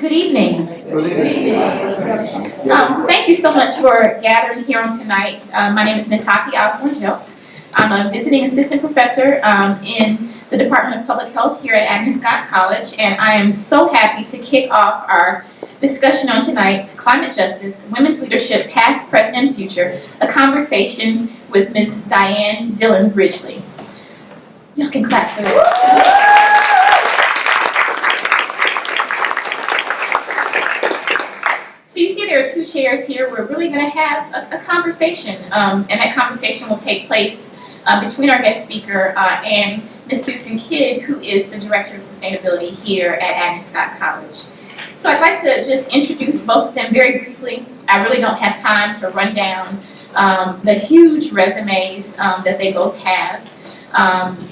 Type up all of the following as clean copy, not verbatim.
Good evening. Thank you so much for gathering here on tonight. My name is Nataki Osborne-Jelks. I'm a visiting assistant professor in the Department of Public Health here at Agnes College, and I am so happy to kick off our discussion on tonight, Climate Justice, Women's Leadership, Past, Present, and Future, a conversation with Ms. Dianne Dillion-Ridgley. Y'all can clap for that. So you see there are two chairs here. We're really going to have a conversation, and that conversation will take place between our guest speaker and Ms. Susan Kidd, who is the Director of Sustainability here at Agnes College. So I'd like to just introduce both of them very briefly. I really don't have time to run down the huge resumes that they both have.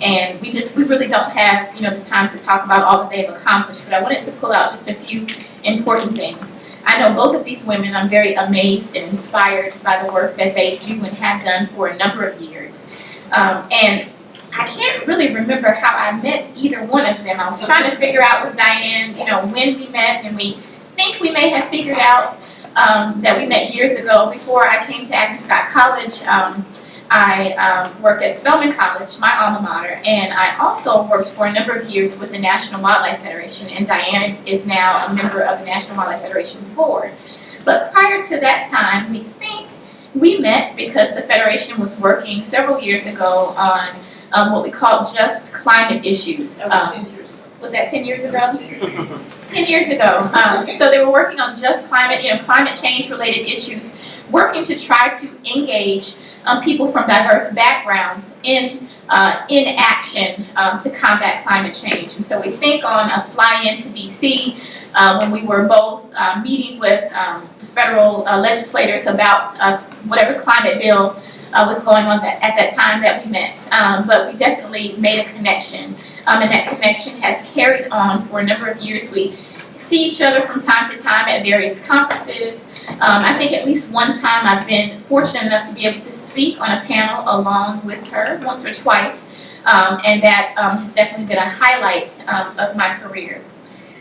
And we really don't have the time to talk about all that they've accomplished, but I wanted to pull out just a few important things. I know both of these women. I'm very amazed and inspired by the work that they do and have done for a number of years. And I can't really remember how I met either one of them. I was trying to figure out with Dianne, when we met, and we think we may have figured out that we met years ago. Before I came to Agnes College, I worked at Spelman College, my alma mater, and I also worked for a number of years with the National Wildlife Federation, and Dianne is now a member of the National Wildlife Federation's board. But prior to that time, we think we met because the Federation was working several years ago on what we call just climate issues. 10 years ago. Was that 10 years ago? 10 years ago. So they were working on just climate change related issues, working to try to engage people from diverse backgrounds in action to combat climate change. And so we think on a fly-in to DC when we were both meeting with federal legislators about whatever climate bill was going on at that time that we met. But we definitely made a connection, and that connection has carried on for a number of years. We see each other from time to time at various conferences. I think at least one time I've been fortunate enough to be able to speak on a panel along with her once or twice, and that has definitely been a highlight of my career.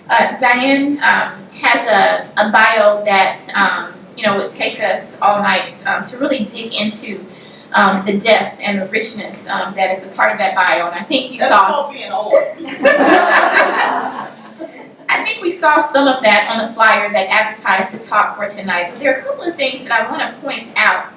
Dianne has a bio that would take us all night to really dig into the depth and the richness that is a part of that bio, and I think you saw. Being old. I think we saw some of that on the flyer that advertised the talk for tonight, but there are a couple of things that I want to point out.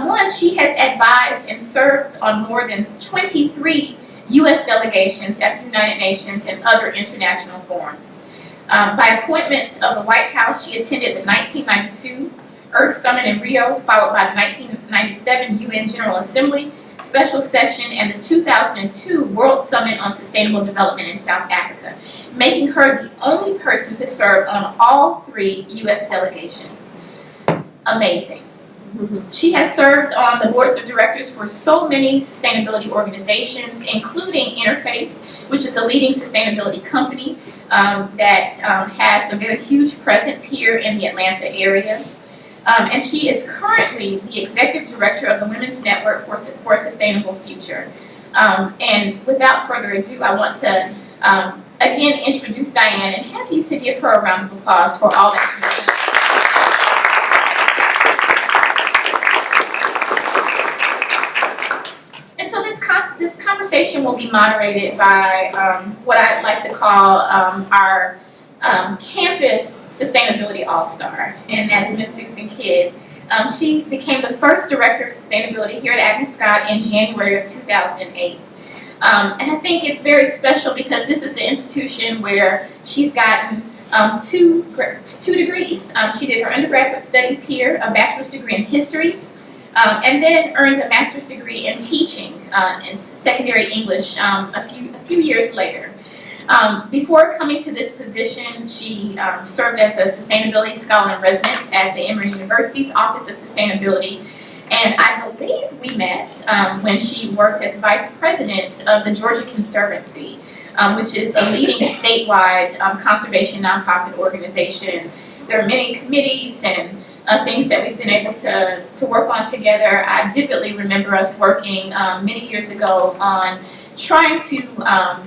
One, she has advised and served on more than 23 U.S. delegations at the United Nations and other international forums. By appointment of the White House, she attended the 1992 Earth Summit in Rio, followed by the 1997 UN General Assembly Special Session and the 2002 World Summit on Sustainable Development in South Africa, making her the only person to serve on all 3 U.S. delegations. Amazing. She has served on the boards of directors for so many sustainability organizations, including Interface, which is a leading sustainability company that has a very huge presence here in the Atlanta area. And she is currently the executive director of the Women's Network for a Sustainable Future. And without further ado, I want to again introduce Dianne and happy to give her a round of applause for all that she did. And so this conversation will be moderated by what I'd like to call our campus sustainability all-star, and that's Ms. Susan Kidd. She became the first director of sustainability here at Agnes in January of 2008. And I think it's very special because this is the institution where she's gotten two degrees. She did her undergraduate studies here, a bachelor's degree in history, and then earned a master's degree in teaching in secondary English a few years later. Before coming to this position, she served as a sustainability scholar in residence at the Emory University's Office of Sustainability, and I believe we met when she worked as vice president of the Georgia Conservancy, which is a leading statewide conservation nonprofit organization. There are many committees and things that we've been able to work on together. I vividly remember us working many years ago on trying to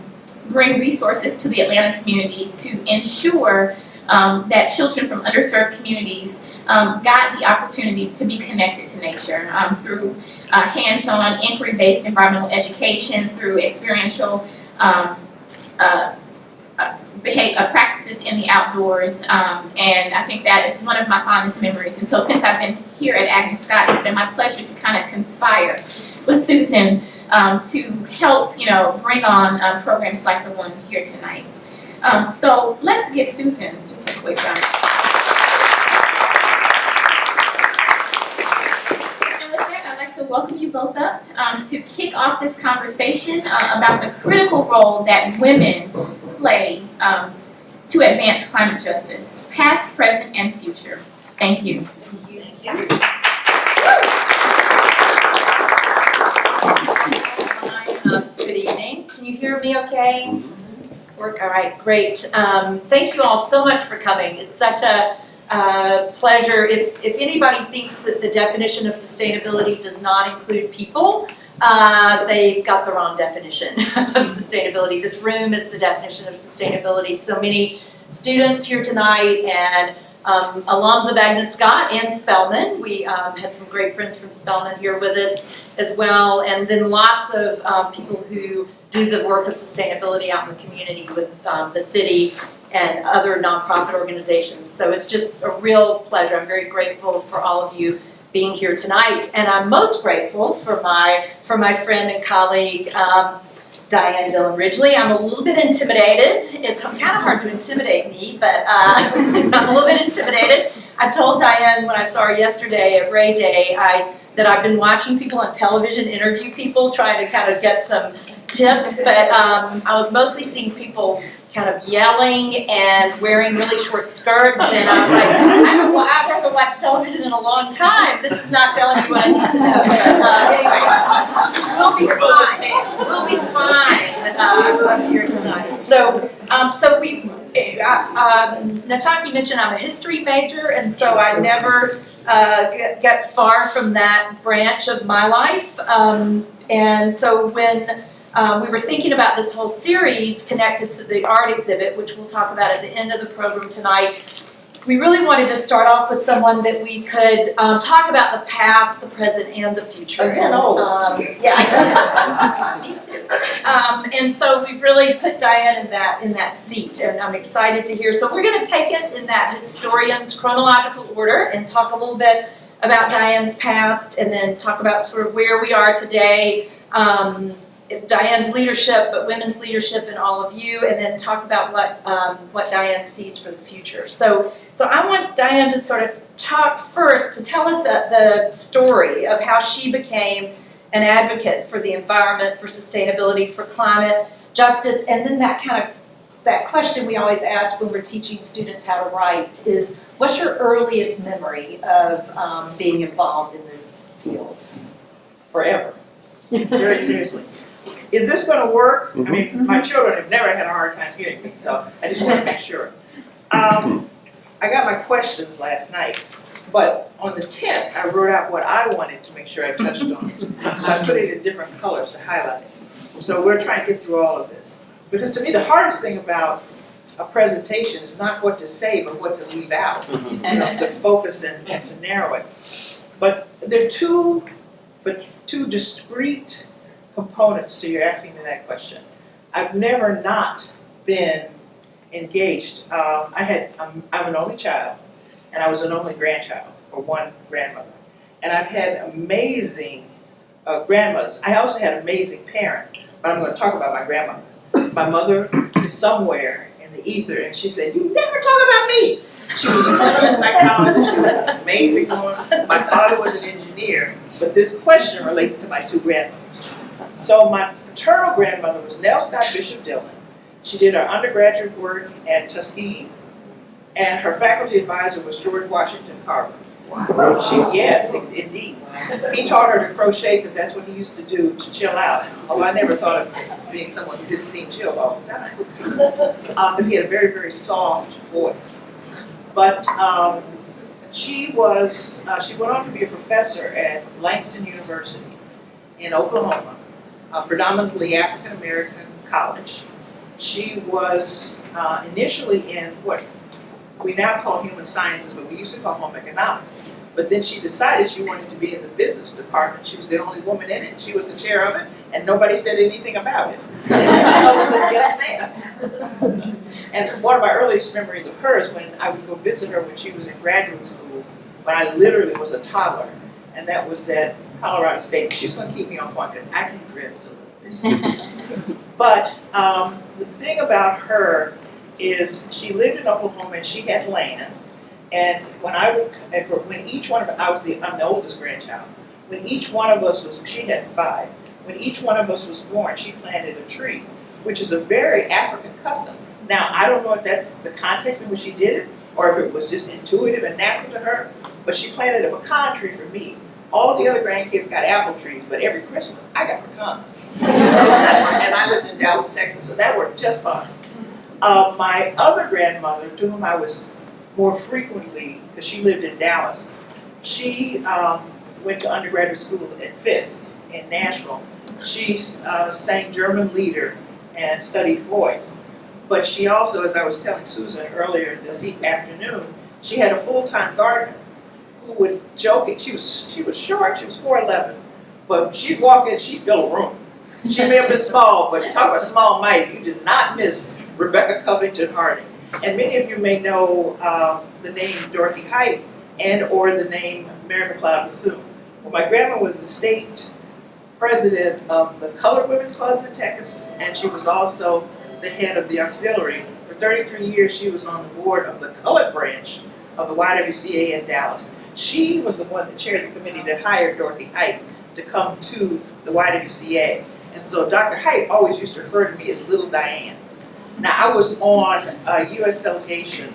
bring resources to the Atlanta community to ensure that children from underserved communities got the opportunity to be connected to nature through hands-on, inquiry-based environmental education, through experiential practices in the outdoors, and I think that is one of my fondest memories. And so since I've been here at Agnes Scott, it's been my pleasure to kind of conspire with Susan to help, bring on programs like the one here tonight. So let's give Susan just a quick round. And with that, I'd like to welcome you both up to kick off this conversation about the critical role that women play to advance climate justice, past, present, and future. Thank you. Good evening. Can you hear me okay? Does this work? All right, great. Thank you all so much for coming. It's such a pleasure. If anybody thinks that the definition of sustainability does not include people, they've got the wrong definition of sustainability. This room is the definition of sustainability. So many students here tonight and alums of Agnes Scott and Spelman. We had some great friends from Spelman here with us as well, and then lots of people who do the work of sustainability out in the community with the city and other nonprofit organizations. So it's just a real pleasure. I'm very grateful for all of you being here tonight, and I'm most grateful for my friend and colleague Dianne Dillion-Ridgley. I'm a little bit intimidated. It's kind of hard to intimidate me, but I'm a little bit intimidated. I told Dianne when I saw her yesterday at Ray Day that I've been watching people on television interview people, trying to kind of get some tips, but I was mostly seeing people kind of yelling and wearing really short skirts, and I was like, I haven't watched television in a long time. This is not telling me what I need to know. Anyway, we'll be fine. We'll be fine. I'm here tonight. So we, Nataki mentioned I'm a history major, and so I never get far from that branch of my life. And so when we were thinking about this whole series connected to the art exhibit, which we'll talk about at the end of the program tonight, we really wanted to start off with someone that we could talk about the past, the present, and the future. Yeah, me too. And so we really put Dianne in that seat, and I'm excited to hear. So we're going to take it in that historian's chronological order and talk a little bit about Dianne's past, and then talk about sort of where we are today. Dianne's leadership, but women's leadership in all of you, and then talk about what Dianne sees for the future. So I want Dianne to sort of talk first, to tell us the story of how she became an advocate for the environment, for sustainability, for climate justice, and then that question we always ask when we're teaching students how to write is, what's your earliest memory of being involved in this field? Forever. Very seriously. Is this going to work? I mean, my children have never had a hard time hearing me, so I just want to make sure. I got my questions last night, but on the 10th, I wrote out what I wanted to make sure I touched on. So I put it in different colors to highlight it. So we're trying to get through all of this. Because to me, the hardest thing about a presentation is not what to say, but what to leave out, to focus and to narrow it. But there are two discrete components to your asking me that question. I've never not been engaged. I'm an only child, and I was an only grandchild for one grandmother. And I've had amazing grandmothers. I also had amazing parents, but I'm going to talk about my grandmothers. My mother is somewhere in the ether, and she said, "You never talk about me." She was a clinical psychologist. She was an amazing woman. My father was an engineer, but this question relates to my two grandmothers. So my paternal grandmother was Nell Scott Bishop Dillon. She did her undergraduate work at Tuskegee, and her faculty advisor was George Washington Carver. Wow. Yes, indeed. He taught her to crochet because that's what he used to do to chill out. Although I never thought of him as being someone who didn't seem chill all the time. Because he had a very, very soft voice. But she went on to be a professor at Langston University in Oklahoma, a predominantly African American college. She was initially in we now call human sciences, but we used to call home economics. But then she decided she wanted to be in the business department. She was the only woman in it. She was the chair of it, and nobody said anything about it. Other than yes, ma'am. And one of my earliest memories of her is when I would go visit her when she was in graduate school, when I literally was a toddler, and that was at Colorado State. She's going to keep me on point because I can drift a little bit. But the thing about her is she lived in Oklahoma and she had land. And when each one of us, I'm the oldest grandchild. When each one of us was, she had 5. When each one of us was born, she planted a tree, which is a very African custom. Now, I don't know if that's the context in which she did it, or if it was just intuitive and natural to her, but she planted a pecan tree for me. All the other grandkids got apple trees, but every Christmas, I got pecans. And I lived in Dallas, Texas, so that worked just fine. My other grandmother, to whom I was more frequently, because she lived in Dallas, she went to undergraduate school at Fisk in Nashville. She sang German lieder and studied voice. But she also, as I was telling Susan earlier this afternoon, she had a full-time gardener who would joke it. She was short, she was 4'11", but she'd walk in, she'd fill a room. She may have been small, but talk about small mighty. You did not miss Rebecca Covington Harding. And many of you may know the name Dorothy Height and or the name Mary McLeod Bethune. Well, my grandma was the state president of the Colored Women's Club in Texas, and she was also the head of the auxiliary. For 33 years, she was on the board of the colored branch of the YWCA in Dallas. She was the one that chaired the committee that hired Dorothy Height to come to the YWCA. And so Dr. Height always used to refer to me as Little Dianne. Now, I was on a U.S. delegation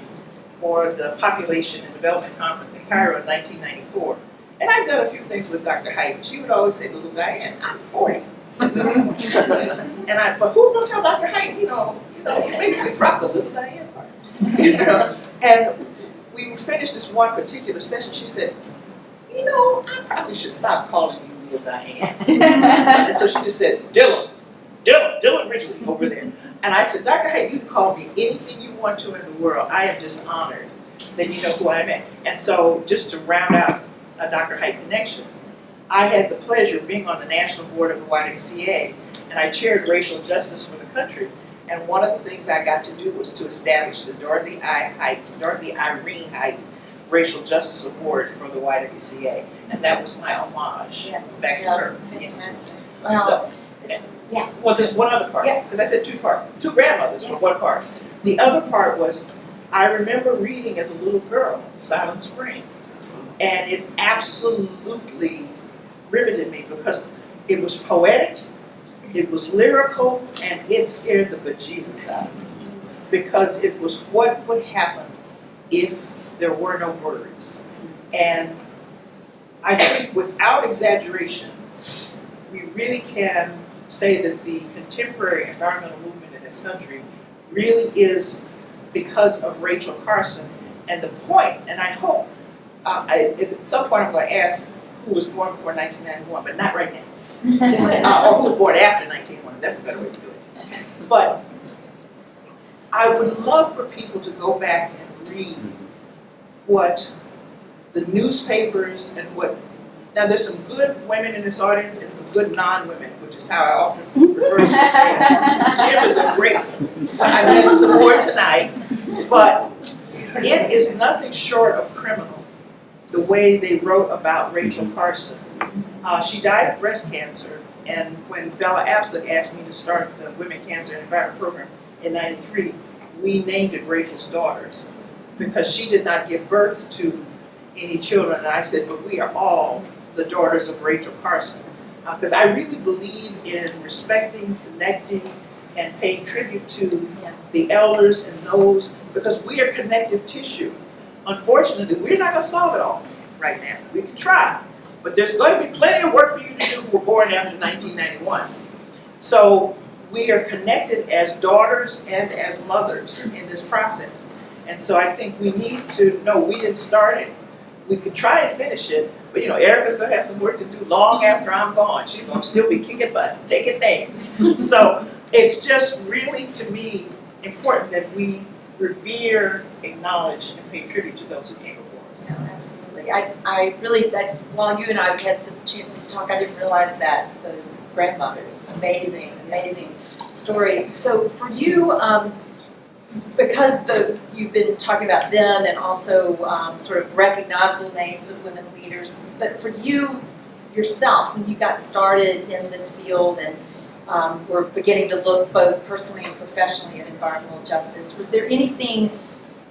for the Population and Development Conference in Cairo in 1994. And I've done a few things with Dr. Height. She would always say, Little Dianne, I'm 40. But who's going to tell Dr. Height, maybe you could drop the Little Dianne part. And we finished this one particular session. She said, I probably should stop calling you Little Dianne. And so she just said, Dillion-Ridgley over there. And I said, Dr. Height, you can call me anything you want to in the world. I am just honored that you know who I am. And so just to round out a Dr. Height connection, I had the pleasure of being on the national board of the YWCA, and I chaired racial justice for the country. And one of the things I got to do was to establish the Dorothy Irene Height Racial Justice Award for the YWCA. And that was my homage back to her. Fantastic. So, well, there's one other part, because I said 2 parts. 2 grandmothers, but 1 part. The other part was, I remember reading as a little girl, Silent Spring, and it absolutely riveted me because it was poetic, it was lyrical, and it scared the bejesus out of me. Because it was what would happen if there were no words. And I think without exaggeration, we really can say that the contemporary environmental movement in this country really is because of Rachel Carson. And the point, and I hope, at some point I'm going to ask who was born before 1991, but not right now. Or who was born after 1991, that's a better way to do it. But I would love for people to go back and read what the newspapers and what, now there's some good women in this audience and some good non-women, which is how I often refer to them. Jim is a great one. I mean, some more tonight, but it is nothing short of criminal, the way they wrote about Rachel Carson. She died of breast cancer, and when Bella Abzug asked me to start the Women Cancer and Environment Program in '93, we named it Rachel's Daughters, because she did not give birth to any children, and I said, but we are all the daughters of Rachel Carson. Because I really believe in respecting, connecting, and paying tribute to the elders and those, because we are connective tissue. Unfortunately, we're not going to solve it all right now. We can try, but there's going to be plenty of work for you to do who were born after 1991. So we are connected as daughters and as mothers in this process. And so I think we need to know we didn't start it. We could try and finish it, but Erica's going to have some work to do long after I'm gone. She's going to still be kicking butt, taking names. So it's just really, to me, important that we revere, acknowledge, and pay tribute to those who came before us. No, absolutely. I really, while you and I had some chances to talk, I didn't realize that, those grandmothers, amazing story. So for you, because you've been talking about them and also sort of recognizable names of women leaders, but for you yourself, when you got started in this field and were beginning to look both personally and professionally at environmental justice, was there anything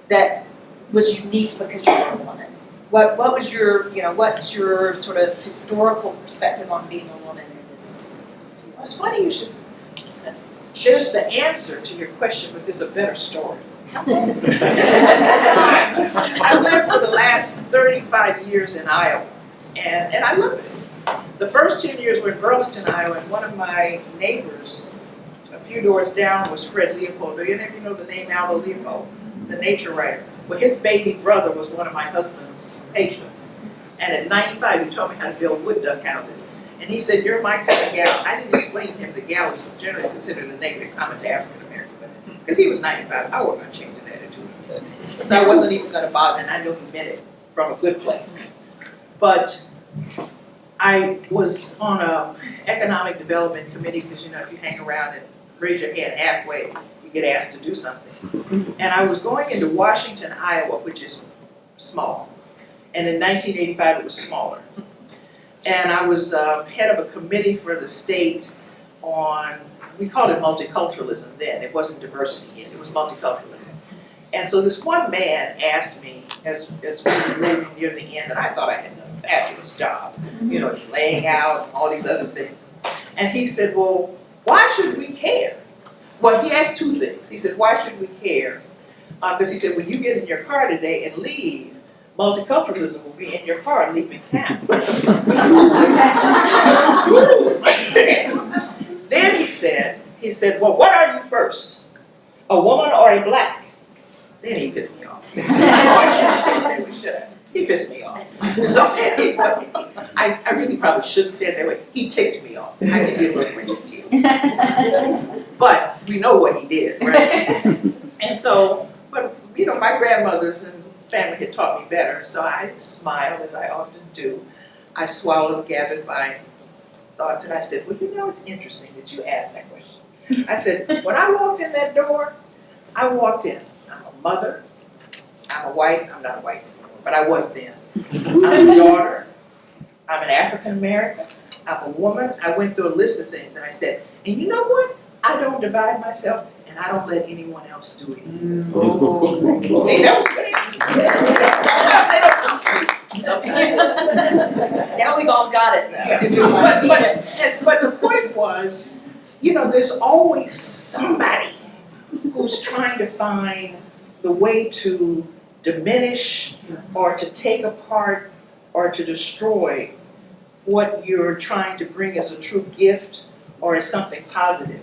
that was unique because you were a woman? What was your, what's your sort of historical perspective on being a woman in this field? It's funny you should, there's the answer to your question, but there's a better story. I've lived for the last 35 years in Iowa, and I love it. The first 10 years were in Burlington, Iowa, and one of my neighbors, a few doors down, was Fred Leopold. Do any of you know the name Aldo Leopold, the nature writer? Well, his baby brother was one of my husband's patients, and at 95 he taught me how to build wood duck houses. And he said, "You're my kind of gal." I didn't explain to him that gal is generally considered a negative comment to African American women, because he was 95. I wasn't going to change his attitude, so I wasn't even going to bother, and I knew he meant it from a good place. But I was on a economic development committee, because if you hang around and raise your hand halfway, you get asked to do something. And I was going into Washington, Iowa, which is small, and in 1985 it was smaller. And I was head of a committee for the state on, we called it multiculturalism then, it wasn't diversity yet, it was multiculturalism. And so this one man asked me, as we were living near the end, and I thought I had done a fabulous job, laying out and all these other things. And he said, "Well, why should we care?" Well, he asked two things. He said, "Why should we care?" Because he said, when you get in your car today and leave, multiculturalism will be in your car leaving town. Then he said, "Well, what are you first? A woman or a black?" Then he pissed me off. He pissed me off. So anyway, I really probably shouldn't say it that way. He ticked me off. I can be a little rigid too. But we know what he did, right? And so, but my grandmothers and family had taught me better, so I smiled, as I often do. I swallowed, gathered my thoughts, and I said, "Well, it's interesting that you asked that question." I said, when I walked in that door, I walked in. I'm a mother, I'm a wife, I'm not a wife anymore, but I was then. I'm a daughter, I'm an African American, I'm a woman. I went through a list of things, and I said, and you know what? I don't divide myself, and I don't let anyone else do it. See, that was a good answer. Now we've all got it though. But the point was, there's always somebody who's trying to find the way to diminish or to take apart or to destroy what you're trying to bring as a true gift or as something positive.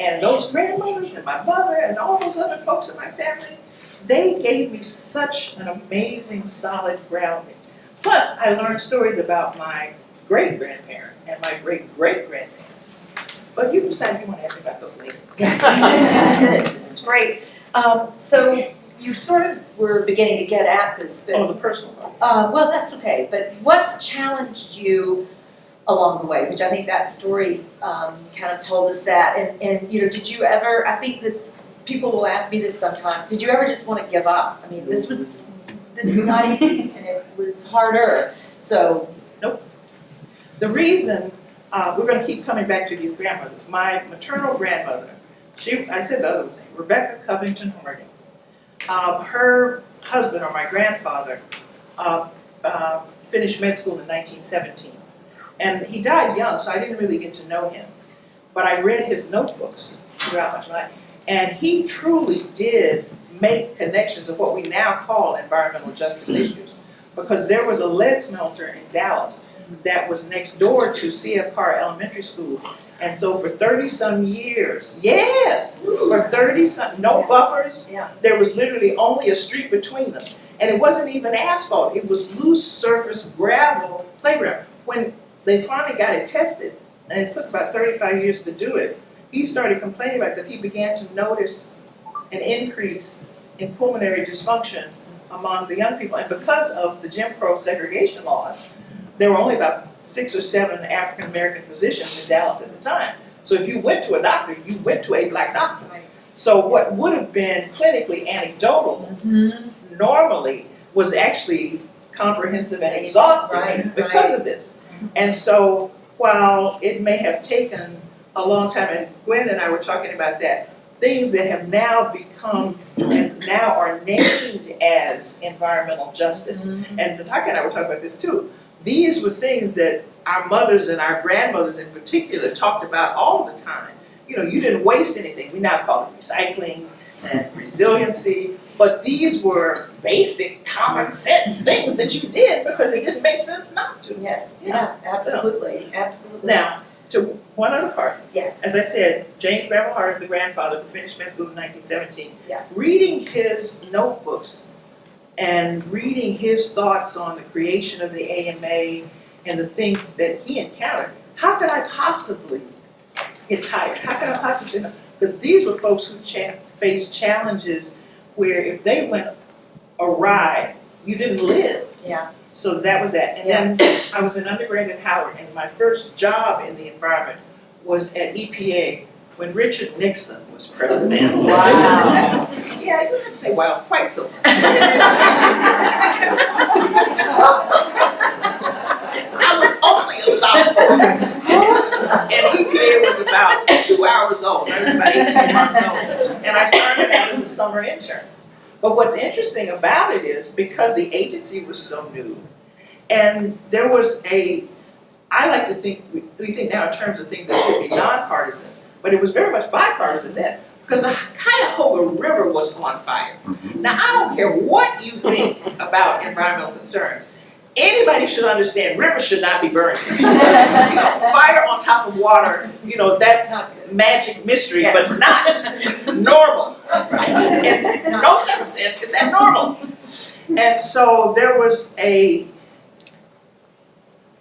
And those grandmothers and my mother and all those other folks in my family, they gave me such an amazing, solid grounding. Plus, I learned stories about my great-grandparents and my great-great-grandparents. But you decide you want to ask me about those later. Yes, that's good. This is great. So you sort of were beginning to get at this, but The personal part. well, that's okay. But what's challenged you along the way? Which I think that story kind of told us that. And did you ever? I think people will ask me this sometimes. Did you ever just want to give up? I mean, this is not easy, and it was harder. So nope. The reason we're going to keep coming back to these grandmothers. My maternal grandmother, I said the other thing, Rebecca Covington Harding. Her husband, or my grandfather, finished med school in 1917. And he died young, so I didn't really get to know him. But I read his notebooks throughout my life. And he truly did make connections of what we now call environmental justice issues. Because there was a lead smelter in Dallas that was next door to C.F. Carr Elementary School. And so for 30-some years, for 30-some, no buffers, there was literally only a street between them. And it wasn't even asphalt, it was loose surface gravel playground. When they finally got it tested, and it took about 35 years to do it, he started complaining about it because he began to notice an increase in pulmonary dysfunction among the young people. And because of the Jim Crow segregation laws, there were only about 6 or 7 African American physicians in Dallas at the time. So if you went to a doctor, you went to a black doctor. Right. So what would have been clinically anecdotal normally was actually comprehensive and exhaustive Right, because of this. And so while it may have taken a long time, and Gwen and I were talking about that, things that have now become and now are named as environmental justice. And Natasha and I were talking about this too. These were things that our mothers and our grandmothers in particular talked about all the time. You know, you didn't waste anything. We now call it recycling and resiliency, but these were basic common sense things that you did because it just makes sense not to. Yes, yeah, absolutely, absolutely. Now, to one other part, Yes, as I said, James Granville Hart, the grandfather who finished med school in 1917, yes. reading his notebooks and reading his thoughts on the creation of the AMA and the things that he encountered, how could I possibly get tired? How could I possibly, because these were folks who faced challenges where if they went awry, you didn't live. Yeah. So that was that. And then I was an undergrad at Howard, and my first job in the environment was at EPA when Richard Nixon was president. Wow. Yeah, you have to say wow, quite so much. I was only a sophomore. And EPA was about 2 hours old. I was about 18 months old. And I started out as a summer intern. But what's interesting about it is because the agency was so new, and there was I like to think, we think now in terms of things that should be nonpartisan, but it was very much bipartisan then, because the Cuyahoga River was on fire. Now, I don't care what you think about environmental concerns. Anybody should understand rivers should not be burning. You know, fire on top of water, you know, that's magic mystery, but not normal. In no circumstance is that normal. And so there was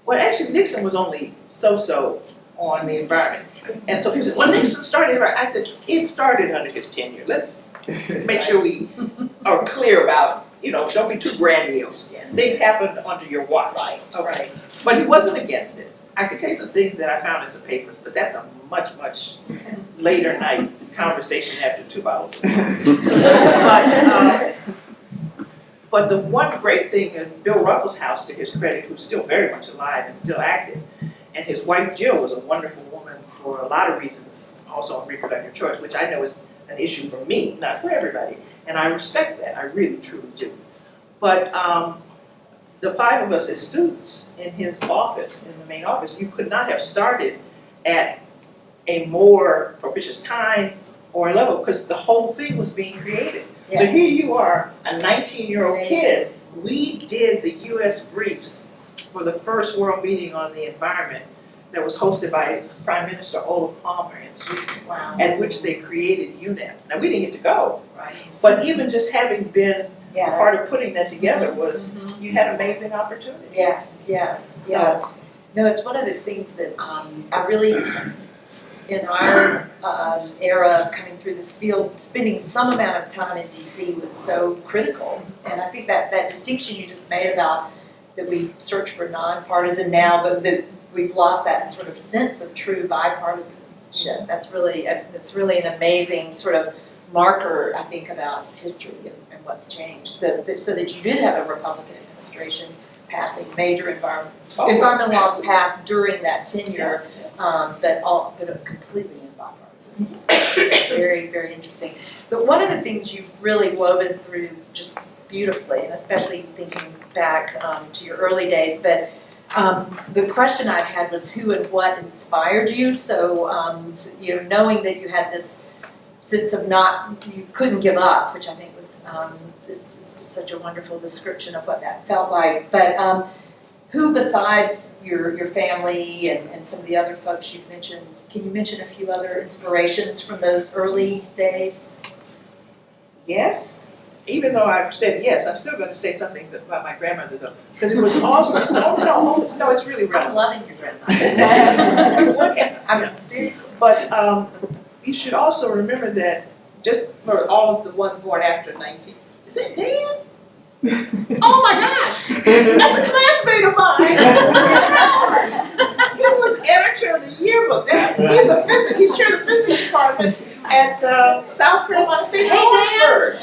well, actually Nixon was only so-so on the environment. And so people said, well, Nixon started it right. I said, it started under his tenure. Let's make sure we are clear about, you know, don't be too grandiose. Yes. Things happened under your watch. Right, right. But he wasn't against it. I could tell you some things that I found in some papers, but that's a much, much later night conversation after 2 bottles of wine. But the one great thing in Bill Ruggles' house, to his credit, who's still very much alive and still active, and his wife Jill was a wonderful woman for a lot of reasons, also on reproductive choice, which I know is an issue for me, not for everybody. And I respect that, I really, truly do. But the 5 of us as students in his office, in the main office, you could not have started at a more propitious time or level, because the whole thing was being created. Yes. So here you are, a 19-year-old Amazing. kid. We did the US briefs for the first World Meeting on the Environment that was hosted by Prime Minister Olof Palme in Sweden, Wow. at which they created UNEP. Now, we didn't get to go, Right. but even just having been Yeah. part of putting that together was, you had amazing opportunities. Yes, yes, yeah. No, it's one of those things that I really, in our era of coming through this field, spending some amount of time in DC was so critical. And I think that distinction you just made about that we search for nonpartisan now, but that we've lost that sort of sense of true bipartisanship. That's really an amazing sort of marker, I think, about history and what's changed. So that you did have a Republican administration passing major environmental laws passed during that tenure, but completely in bipartisan. Very, very interesting. But one of the things you've really woven through just beautifully, and especially thinking back to your early days, but the question I've had was who and what inspired you. So, knowing that you had this sense of you couldn't give up, which I think was it's such a wonderful description of what that felt like. But who besides your family and some of the other folks you've mentioned, can you mention a few other inspirations from those early days? Yes. Even though I've said yes, I'm still going to say something about my grandmother, though, because it was also no, it's really I'm relevant. loving your grandmother. Okay. I mean, seriously. But you should also remember that just for all of the ones born after 19. Is that Dan? Oh my gosh! That's a classmate of mine. He was editor of the yearbook. He's chair of the physics department at South Carolina State Hey, Oxford.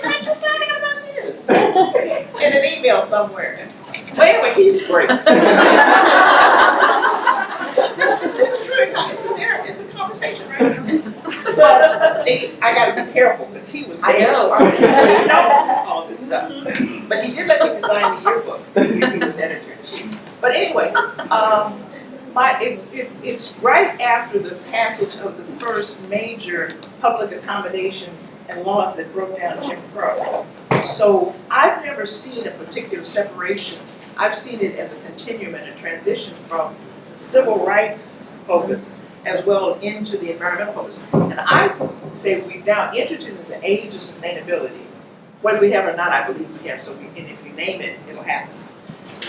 How'd you find out about this? In an email somewhere. But anyway, he's great. This is true. It's in there. It's a conversation, right? But see, I got to be careful because he was there. I know. He knows all this stuff. But he did let me design the yearbook. He was editor-in-chief. But anyway, it's right after the passage of the first major public accommodations and laws that broke down Jim Crow. So I've never seen a particular separation. I've seen it as a continuum and a transition from civil rights focus as well into the environmental focus. And I say we've now entered into the age of sustainability. Whether we have it or not, I believe we have. So and if we name it, it'll happen.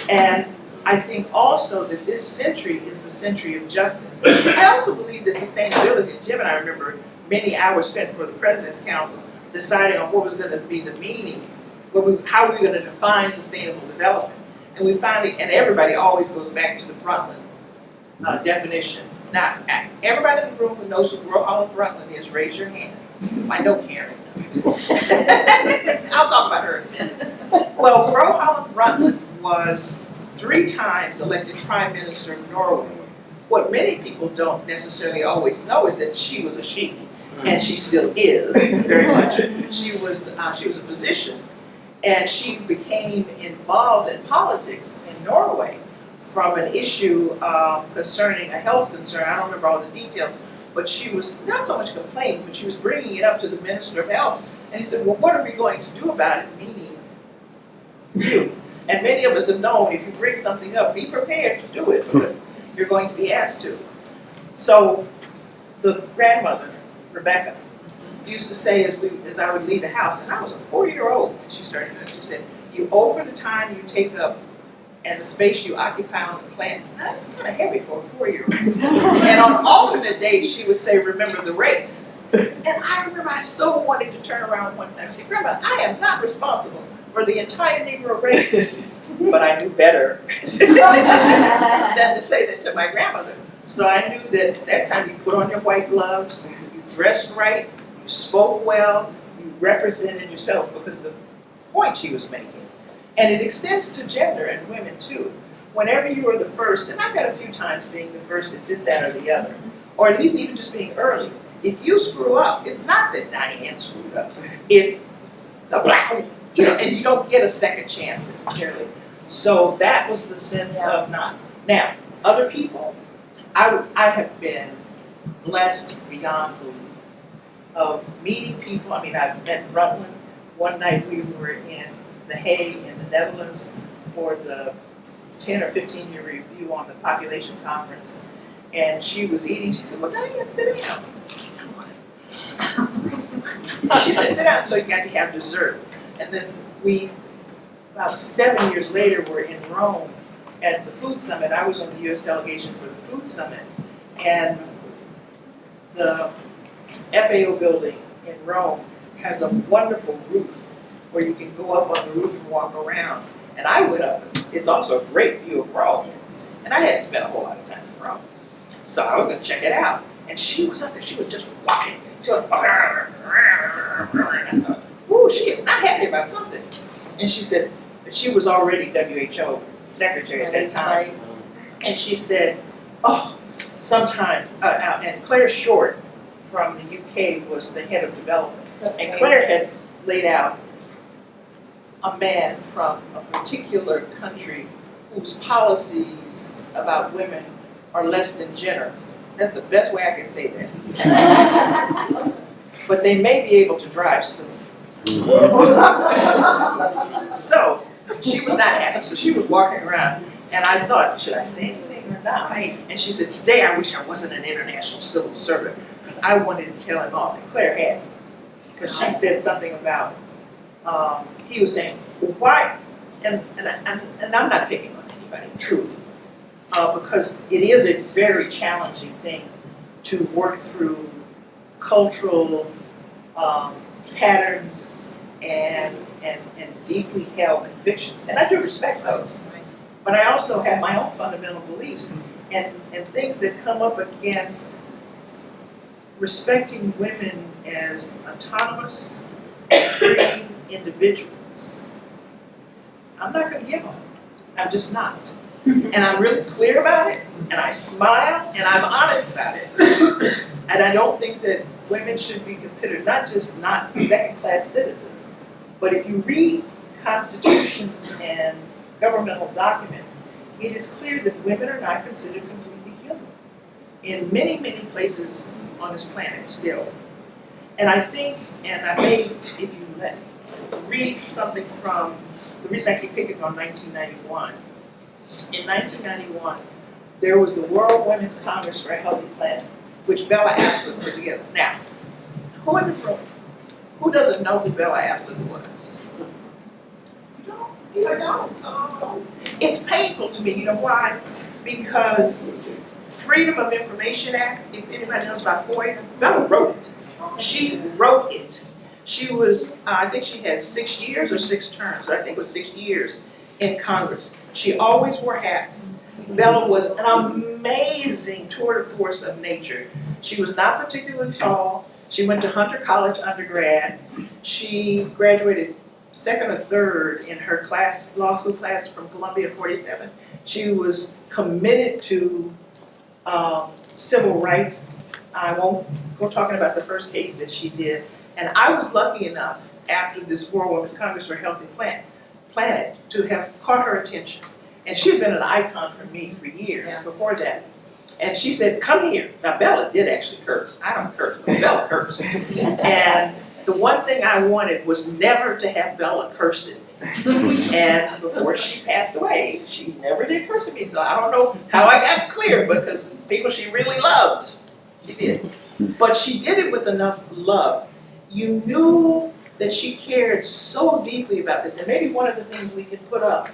And I think also that this century is the century of justice. I also believe that sustainability, Jim and I remember many hours spent for the President's Council deciding on what was going to be the meaning, how we were going to define sustainable development. And we finally, and everybody always goes back to the Brundtland definition. Now, everybody in the room who knows who Gro Holland Brundtland is, raise your hand. I know Karen knows. I'll talk about her in a minute. Well, Gro Holland Brundtland was 3 times elected Prime Minister of Norway. What many people don't necessarily always know is that she was a she, and she still is very much. She was a physician, and she became involved in politics in Norway from an issue concerning a health concern. I don't remember all the details, but she was not so much complaining, but she was bringing it up to the Minister of Health. And he said, well, what are we going to do about it, meaning you? And many of us have known if you bring something up, be prepared to do it because you're going to be asked to. So the grandmother, Rebecca, used to say as I would leave the house, and I was a 4-year-old when she started doing it, she said, you owe for the time you take up and the space you occupy on the planet. Now, that's kind of heavy for a 4-year-old. And on alternate days, she would say, remember the race. And I remember I so wanted to turn around one time and say, Grandma, I am not responsible for the entire Negro race. But I knew better than to say that to my grandmother. So I knew that at that time you put on your white gloves, you dressed right, you spoke well, you represented yourself because of the point she was making. And it extends to gender and women too. Whenever you are the first, and I've had a few times being the first at this, that, or the other, or at least even just being early, if you screw up, it's not that Dianne screwed up, it's the black woman, and you don't get a second chance necessarily. So that was the sense of not. Now, other people, I have been blessed beyond belief of meeting people. I mean, I've met Brundtland. One night we were in The Hague in the Netherlands for the 10 or 15 year review on the population conference. And she was eating. She said, well, Dianne, sit down. She said, sit down. So you got to have dessert. And then about 7 years later, we're in Rome at the Food Summit. I was on the U.S. delegation for the Food Summit. And the FAO building in Rome has a wonderful roof where you can go up on the roof and walk around. And I went up. It's also a great view of Rome. And I hadn't spent a whole lot of time in Rome. So I was going to check it out. And she was up there. She was just walking. She was walking. And I thought, ooh, she is not happy about something. And she said, she was already WHO secretary at that time. And she said, oh, sometimes, and Claire Short from the UK was the head of development. And Claire had laid out a man from a particular country whose policies about women are less than generous. That's the best way I can say that. But they may be able to drive soon. So she was not happy. So she was walking around, and I thought, should I say anything or not? And she said, today I wish I wasn't an international civil servant because I wanted to tell him off. And Claire had, because she said something about, he was saying, well, why? And I'm not picking on anybody, truly. because it is a very challenging thing to work through cultural patterns and deeply held convictions. And I do respect those. But I also have my own fundamental beliefs and things that come up against respecting women as autonomous, free individuals. I'm not going to give them. I'm just not. And I'm really clear about it, and I smile, and I'm honest about it. And I don't think that women should be considered not just not second-class citizens, but if you read constitutions and governmental documents, it is clear that women are not considered completely human in many, many places on this planet still. And I think, and I may, if you let me, read something from, the reason I keep picking on 1991. In 1991, there was the World Women's Congress for a Healthy Planet, which Bella Abzug put together. Now, who in the room, who doesn't know who Bella Abzug was? You don't? You don't? Oh. It's painful to me. You know why? Because Freedom of Information Act, if anybody knows about FOIA, Bella wrote it. She wrote it. She was, I think she had 6 years or 6 terms, but I think it was 6 years in Congress. She always wore hats. Bella was an amazing tour de force of nature. She was not particularly tall. She went to Hunter College undergrad. She graduated second or third in her class, law school class from Columbia 47. She was committed to civil rights. I won't go talking about the first case that she did. And I was lucky enough, after this World Women's Congress for a Healthy Planet, to have caught her attention. And she had been an icon for me for years before that. And she said, come here. Now, Bella did actually curse. I don't curse, but Bella cursed. And the one thing I wanted was never to have Bella curse at me. And before she passed away, she never did curse at me. So I don't know how I got clear, because people she really loved, she did. But she did it with enough love. You knew that she cared so deeply about this. And maybe one of the things we can put up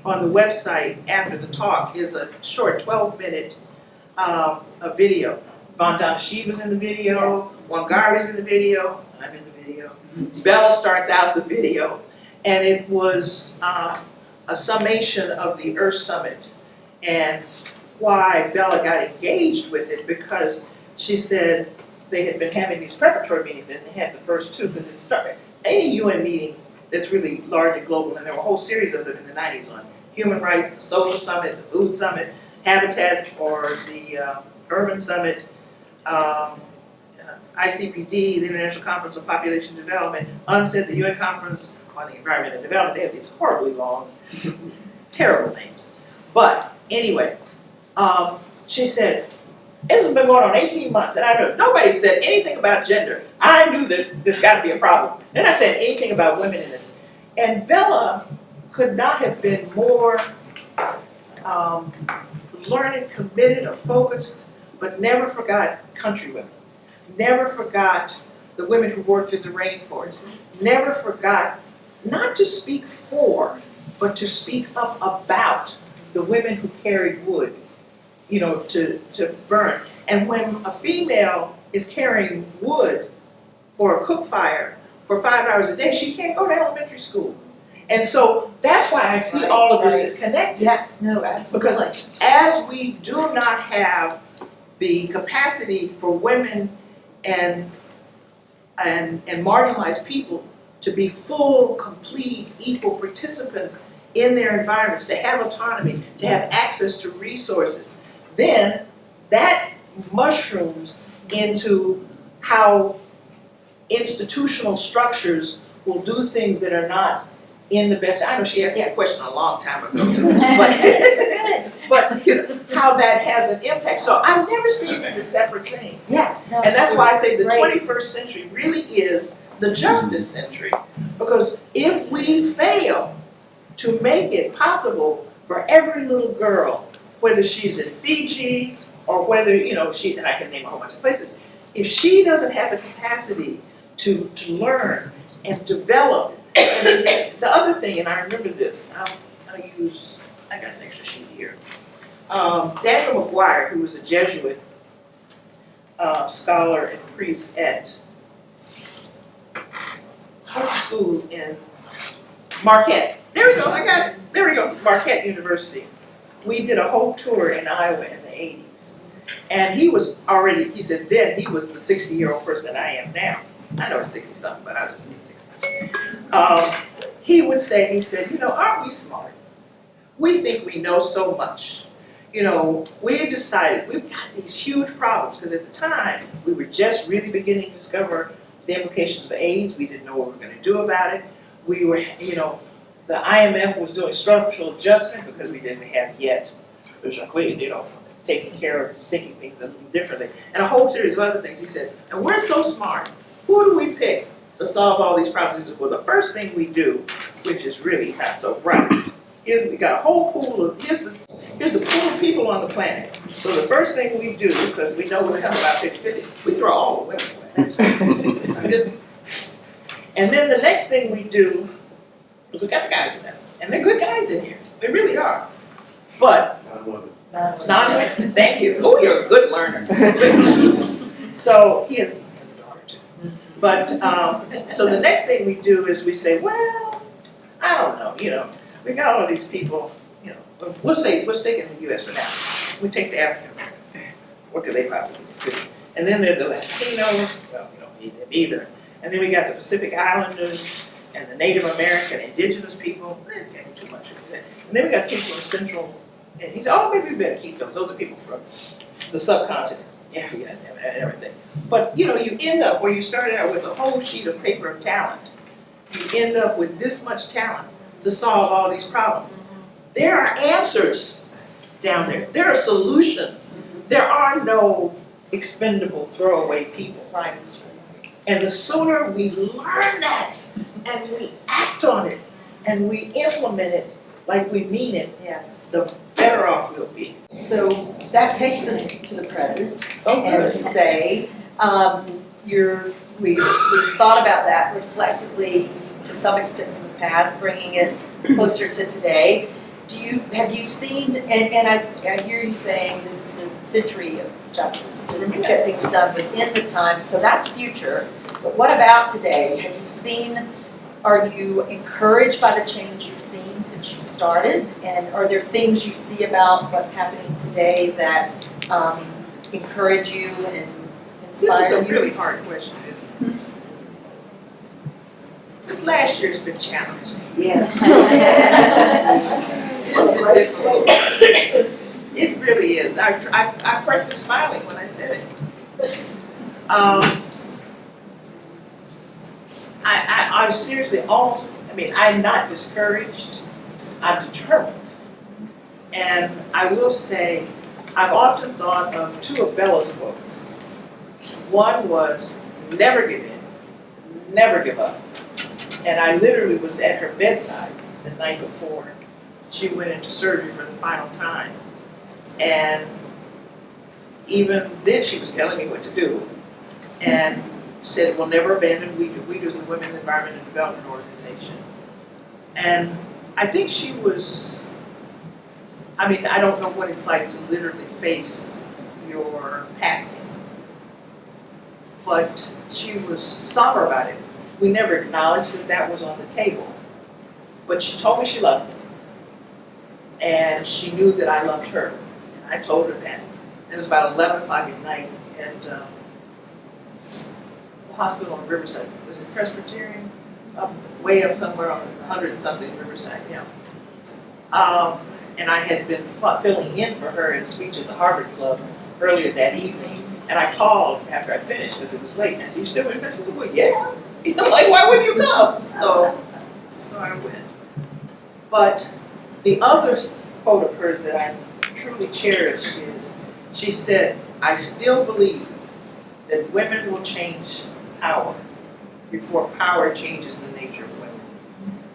on the website after the talk is a short 12-minute a video. Von Donachie was in the video, yes. Wangari's in the video, I'm in the video. Bella starts out the video, and it was a summation of the Earth Summit and why Bella got engaged with it, because she said they had been having these preparatory meetings, and they had the first 2, because it started, any UN meeting that's really large and global, and there were a whole series of them in the 90s on human rights, the social summit, the food summit, habitat, or the urban summit, ICPD, the International Conference on Population Development, UNCED, the UN Conference on the Environment and Development. They have these horribly long, terrible names. But anyway, she said, this has been going on 18 months, and I know nobody said anything about gender. I knew there's got to be a problem. Then I said anything about women in this. And Bella could not have been more learned, committed, or focused, but never forgot country women. Never forgot the women who worked in the rainforest. Never forgot not to speak for, but to speak up about the women who carried wood, you know, to burn. And when a female is carrying wood for a cook fire for 5 hours a day, she can't go to elementary school. And so that's why I see all of this is connected. Yes, no, absolutely. Because as we do not have the capacity for women and marginalized people to be full, complete, equal participants in their environments, to have autonomy, to have access to resources, then that mushrooms into how institutional structures will do things that are not in the best. I know she asked me a question a long time ago, but you know, how that has an impact. So I've never seen these as separate things. Yes, no, and that's why I say the great. 21st century really is the justice century. Because if we fail to make it possible for every little girl, whether she's in Fiji or whether, you know, and I can name a whole bunch of places, if she doesn't have the capacity to learn and develop. And the other thing, and I remember this, I got an extra sheet here. Daniel McGuire, who was a Jesuit scholar and priest at, what's the school in Marquette? There we go, I got it. There we go, Marquette University. We did a whole tour in Iowa in the 80s. And he was already, he said then he was the 60-year-old person that I am now. I know it's 60-something, but I'll just say 60. He would say, he said, you know, aren't we smart? We think we know so much. You know, we decided we've got these huge problems, because at the time, we were just really beginning to discover the implications of AIDS. We didn't know what we were going to do about it. We were, you know, the IMF was doing structural adjustment because we didn't have yet, you know, taking care of thinking things a little differently, and a whole series of other things. He said, and we're so smart, who do we pick to solve all these problems? He said, well, the first thing we do, which is really not so bright, is we got a whole pool of, here's the pool of people on the planet. So the first thing we do, because we know we're about 50-50, we throw all the women away. And then the next thing we do is we got the guys in there, and they're good guys in here, they really are. But non-women, thank you. Oh, you're a good learner. So he has a daughter too. But so the next thing we do is we say, well, I don't know, you know, we got all these people, you know, we'll take in the U.S. for now. We take the African American. What could they possibly do? And then there are the Latinos. Well, we don't need them either. And then we got the Pacific Islanders and the Native American, indigenous people. They can't do too much of that. And then we got people in Central. And he said, oh, maybe we better keep those. Those are people from the subcontinent, India and everything. But, you know, you end up where you started out with a whole sheet of paper of talent. You end up with this much talent to solve all these problems. There are answers down there. There are solutions. There are no expendable, throwaway people. Right. And the sooner we learn that and we act on it and we implement it like we mean it, Yes. the better off we'll be. So that takes us to the present, Oh, and good. to say, we thought about that reflectively to some extent in the past, bringing it closer to today. Have you seen, and I hear you saying this is the century of justice to get things done within this time, so that's future. But what about today? Have you seen, are you encouraged by the change you've seen since you started? And are there things you see about what's happening today that encourage you and inspire This you? is a really hard question, isn't it? This last year's been challenging. Yeah. It's been difficult. It really is. I practiced smiling when I said it. I seriously almost, I mean, I'm not discouraged, I'm determined. And I will say, I've often thought of two of Bella's quotes. One was, never give in, never give up. And I literally was at her bedside the night before she went into surgery for the final time. And even then she was telling me what to do. And said, we'll never abandon, we do the Women's Environment and Development Organization. And I think she was, I mean, I don't know what it's like to literally face your passing. But she was somber about it. We never acknowledged that that was on the table. But she told me she loved me. And she knew that I loved her. And I told her that. It was about 11 o'clock at night at the hospital in Riverside. Was it Presbyterian? Way up somewhere on 100 and something Riverside, yeah. And I had been filling in for her in a speech at the Harvard Club earlier that evening. And I called after I finished because it was late. And I said, you still want to come? She said, well, yeah. You know, like, why wouldn't you come? So I went. But the other quote of hers that I truly cherish is, she said, I still believe that women will change power before power changes the nature of women.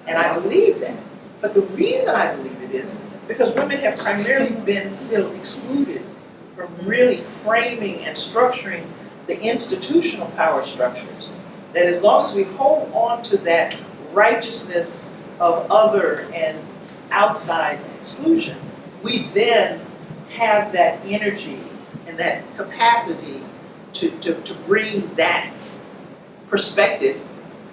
And I believe that. But the reason I believe it is because women have primarily been still excluded from really framing and structuring the institutional power structures. That as long as we hold on to that righteousness of other and outside exclusion, we then have that energy and that capacity to bring that perspective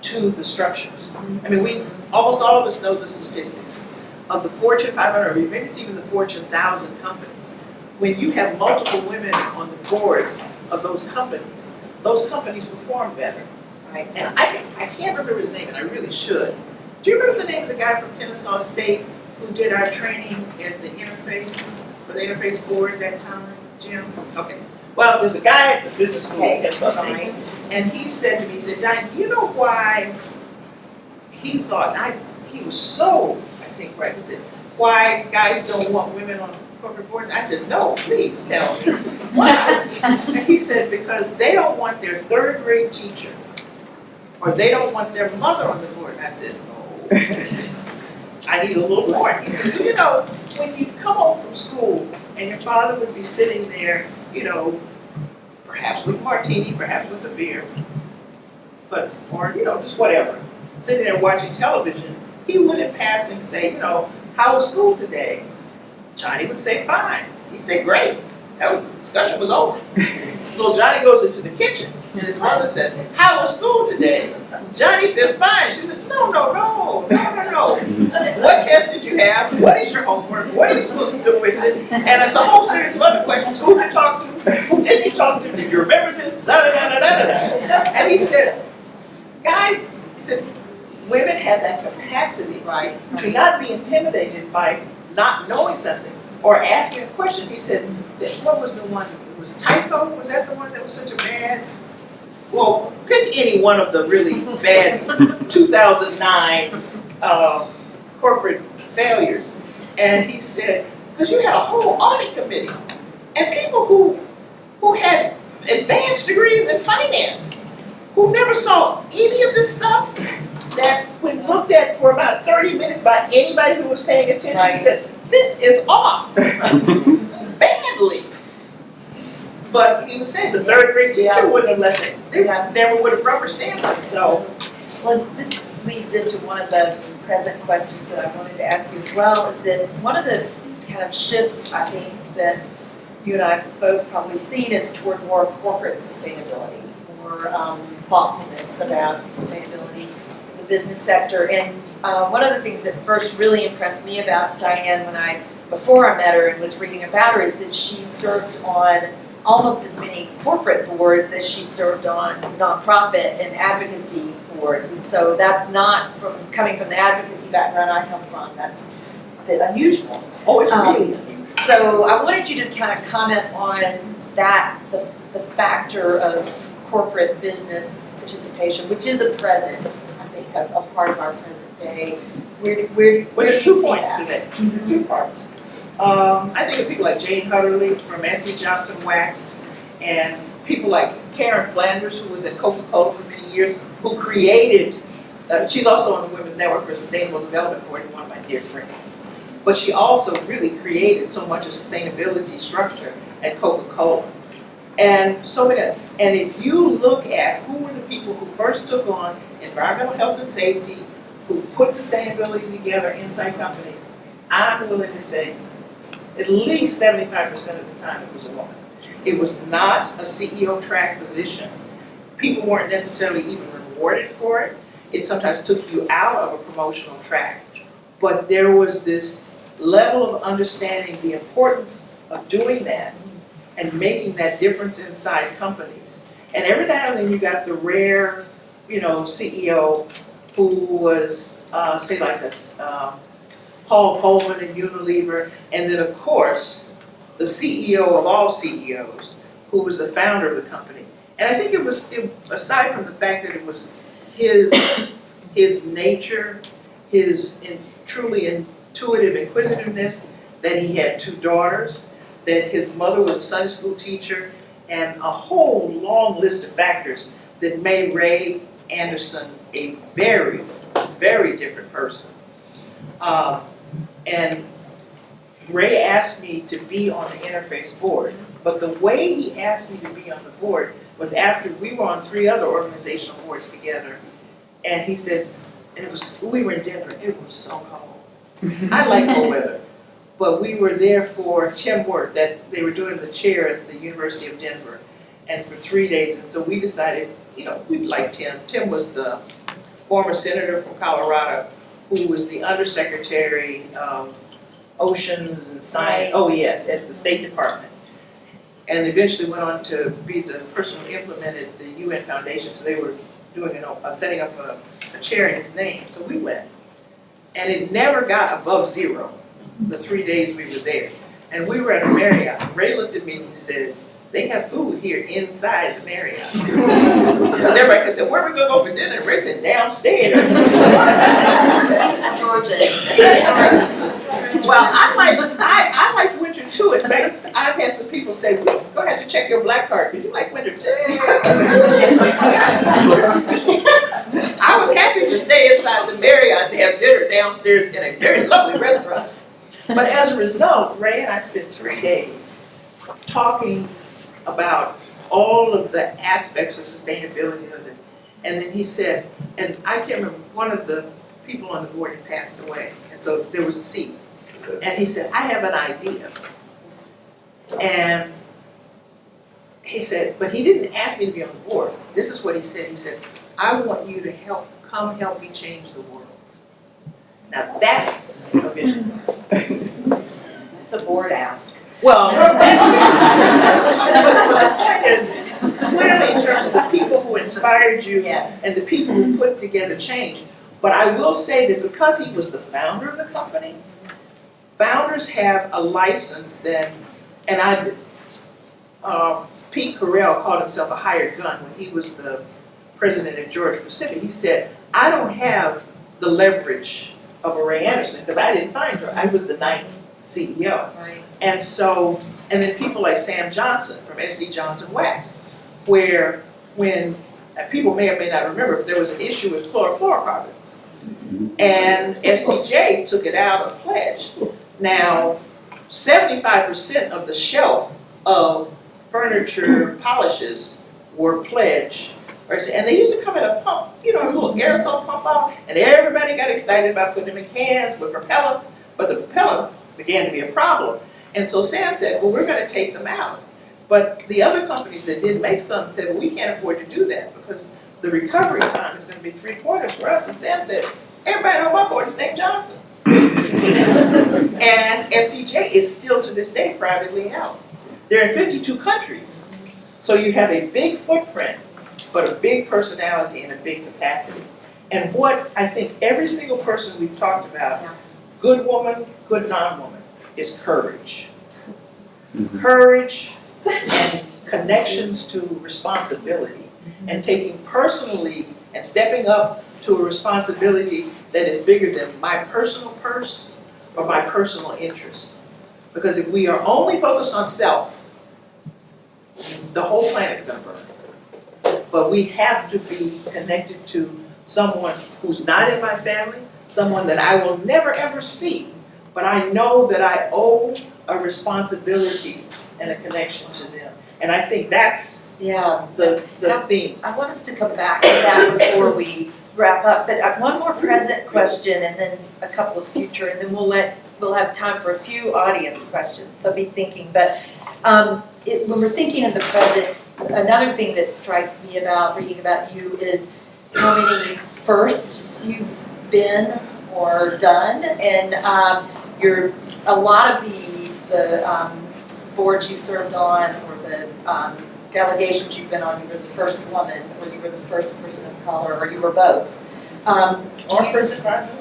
to the structures. I mean, almost all of us know the statistics of the Fortune 500, or maybe it's even the Fortune 1000 companies. When you have multiple women on the boards of those companies perform better. Right. And I can't remember his name, and I really should. Do you remember the name of the guy from Kennesaw State who did our training at the interface, for the interface board that time, Jim? Okay. Well, there's a guy at the business school at Kennesaw State, and he said to me, he said, Dianne, do you know why he thought, he was so, I think, right, he said, why guys don't want women on corporate boards? I said, no, please tell me. Why? And he said, because they don't want their third grade teacher, or they don't want their mother on the board. And I said, no, I need a little more. He said, you know, when you come home from school and your father would be sitting there, you know, perhaps with a martini, perhaps with a beer, or, you know, just whatever, sitting there watching television, he would in passing say, you know, how was school today? Johnny would say, fine. He'd say, great. The discussion was over. So Johnny goes into the kitchen, and his mother says, how was school today? Johnny says, fine. She says, no. What test did you have? What is your homework? What are you supposed to do with it? And it's a whole series of other questions. Who did you talk to? Who did you talk to? Did you remember this? And he said, guys, he said, women have that capacity, right, to not be intimidated by not knowing something or asking a question. He said, what was the one? It was typo? Was that the one that was such a bad? Well, pick any one of the really bad 2009 corporate failures. And he said, because you had a whole audit committee and people who had advanced degrees in finance, who never saw any of this stuff, that when looked at for about 30 minutes by anybody who was paying attention, Right. said, this is off badly. But he was saying the third grade teacher wouldn't have let it. They never would have rubber stamped it. So, Well, this leads into one of the present questions that I wanted to ask you as well, is that one of the kind of shifts I think that you and I have both probably seen is toward more corporate sustainability, more thoughtfulness about sustainability in the business sector. And one of the things that first really impressed me about Dianne before I met her and was reading about her, is that she served on almost as many corporate boards as she served on nonprofit and advocacy boards. And so that's not coming from the advocacy background I come from, that's a bit unusual. oh, it's really. So I wanted you to kind of comment on that, the factor of corporate business participation, which is a present, I think, a part of our present day. Where do Well, there you are 2 see points that? to that. 2 parts. I think of people like Jane Hutterly from S.C. Johnson Wax, and people like Karen Flanders, who was at Coca-Cola for many years, who created, she's also on the Women's Network for Sustainable Development Board, one of my dear friends. But she also really created so much of sustainability structure at Coca-Cola. And so many, and if you look at who were the people who first took on environmental health and safety, who put sustainability together inside companies, I'm willing to say at least 75% of the time it was a woman. It was not a CEO track position. People weren't necessarily even rewarded for it. It sometimes took you out of a promotional track. But there was this level of understanding the importance of doing that and making that difference inside companies. And every now and then you got the rare, CEO who was, say like a Paul Pullman in Unilever, and then of course, the CEO of all CEOs, who was the founder of the company. And I think aside from the fact that it was his nature, his truly intuitive inquisitiveness, that he had 2 daughters, that his mother was a Sunday school teacher, and a whole long list of factors that made Ray Anderson a very, very different person. And Ray asked me to be on the interface board, but the way he asked me to be on the board was after we were on 3 other organizational boards together, and he said, we were in Denver, it was so cold. I like cold weather, but we were there for Tim Worth, that they were doing the chair at the University of Denver, and for 3 days, and so we decided, you know, we'd like Tim. Tim was the former senator from Colorado, who was the undersecretary of oceans and science, oh yes, at the State Department. And eventually went on to be the person who implemented the UN Foundation, so they were doing setting up a chair in his name, so we went. And it never got above 0, the 3 days we were there. And we were at a Marriott, and Ray looked at me and he said, they have food here inside the Marriott. Because everybody kept saying, where are we gonna go for dinner? And Ray said, downstairs. He's a Georgian. Well, I like winter too. In fact, I've had some people say, well, go ahead and check your black card, because you like winter too. I was happy to stay inside the Marriott and have dinner downstairs in a very lovely restaurant. But as a result, Ray and I spent 3 days talking about all of the aspects of sustainability of it. And then he said, and I can't remember, one of the people on the board had passed away, and so there was a seat. And he said, I have an idea. And he said, but he didn't ask me to be on the board. This is what he said. He said, I want you to come help me change the world. Now that's a vision. It's a board ask. Well, but the point is, clearly in terms of the people who inspired you Yes. and the people who put together change. But I will say that because he was the founder of the company, founders have a license then, and Pete Carell called himself a hired gun when he was the president of Georgia Pacific. He said, I don't have the leverage of a Ray Anderson because I didn't find her. I was the 9th CEO. Right. And so, and then people like Sam Johnson from S.C. Johnson Wax, where when, people may or may not remember, but there was an issue with chlorofluorocarbons. And SCJ took it out of pledge. Now, 75% of the shelf of furniture polishes were pledge. And they used to come in a pump, you know, a little aerosol pump out, and everybody got excited about putting them in cans with propellants, but the propellants began to be a problem. And so Sam said, well, we're gonna take them out. But the other companies that did make some said, well, we can't afford to do that because the recovery time is gonna be 3/4 for us. And Sam said, everybody on my board is named Johnson. And SCJ is still to this day privately held. They're in 52 countries. So you have a big footprint, but a big personality and a big capacity. And what I think every single person we've talked about, good woman, good non-woman, is courage. Courage and connections to responsibility and taking personally and stepping up to a responsibility that is bigger than my personal purse or my personal interest. Because if we are only focused on self, the whole planet's gonna burn. But we have to be connected to someone who's not in my family, someone that I will never ever see, but I know that I owe a responsibility and a connection to them. And I think that's the theme. I want us to come back to that before we wrap up, but one more present question and then a couple of future, and then we'll have time for a few audience questions, so be thinking. But when we're thinking of the present, another thing that strikes me about reading about you is how many firsts you've been or done, and a lot of the boards you served on, or the delegations you've been on, you were the first woman, or you were the first person of color, or you were both. Or first project.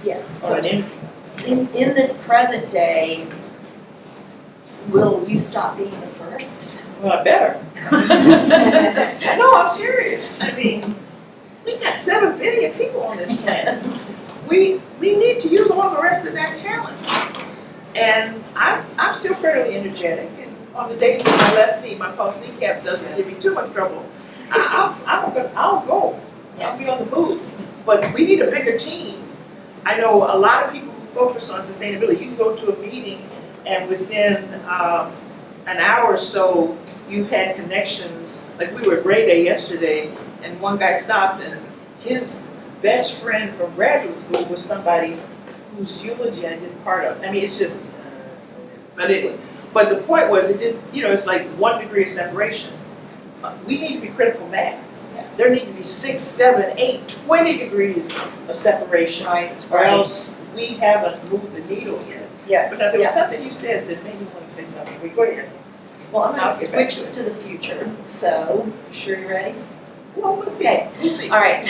Yes. Or So an interview. in this present day, will you stop being the first? Well, I better. No, I'm serious. I mean, we got 7 billion people on this planet. We need to use all the rest of that talent. And I'm still fairly energetic. And on the days when my left knee, my false kneecap doesn't give me too much trouble, I'll go. I'll be on the move. But we need a bigger team. I know a lot of people who focus on sustainability. You can go to a meeting and within an hour or so, you've had connections. Like we were at Gray Day yesterday, and one guy stopped, and his best friend from graduate school was somebody whose eulogy I did part of. I mean, it's just, But anyway, but the point was, it did, it's like 1 degree of separation. We need to be critical mass. Yes. There need to be 6, 7, 8, 20 degrees of separation. Right, Or right. else we haven't moved the needle yet. Yes, But now there was yeah. something you said that made me want to say something. Go ahead. Well, I'm I'll gonna get back switch to us to the future, so, you sure you're ready? Well, we'll see. Okay. We'll see. All right.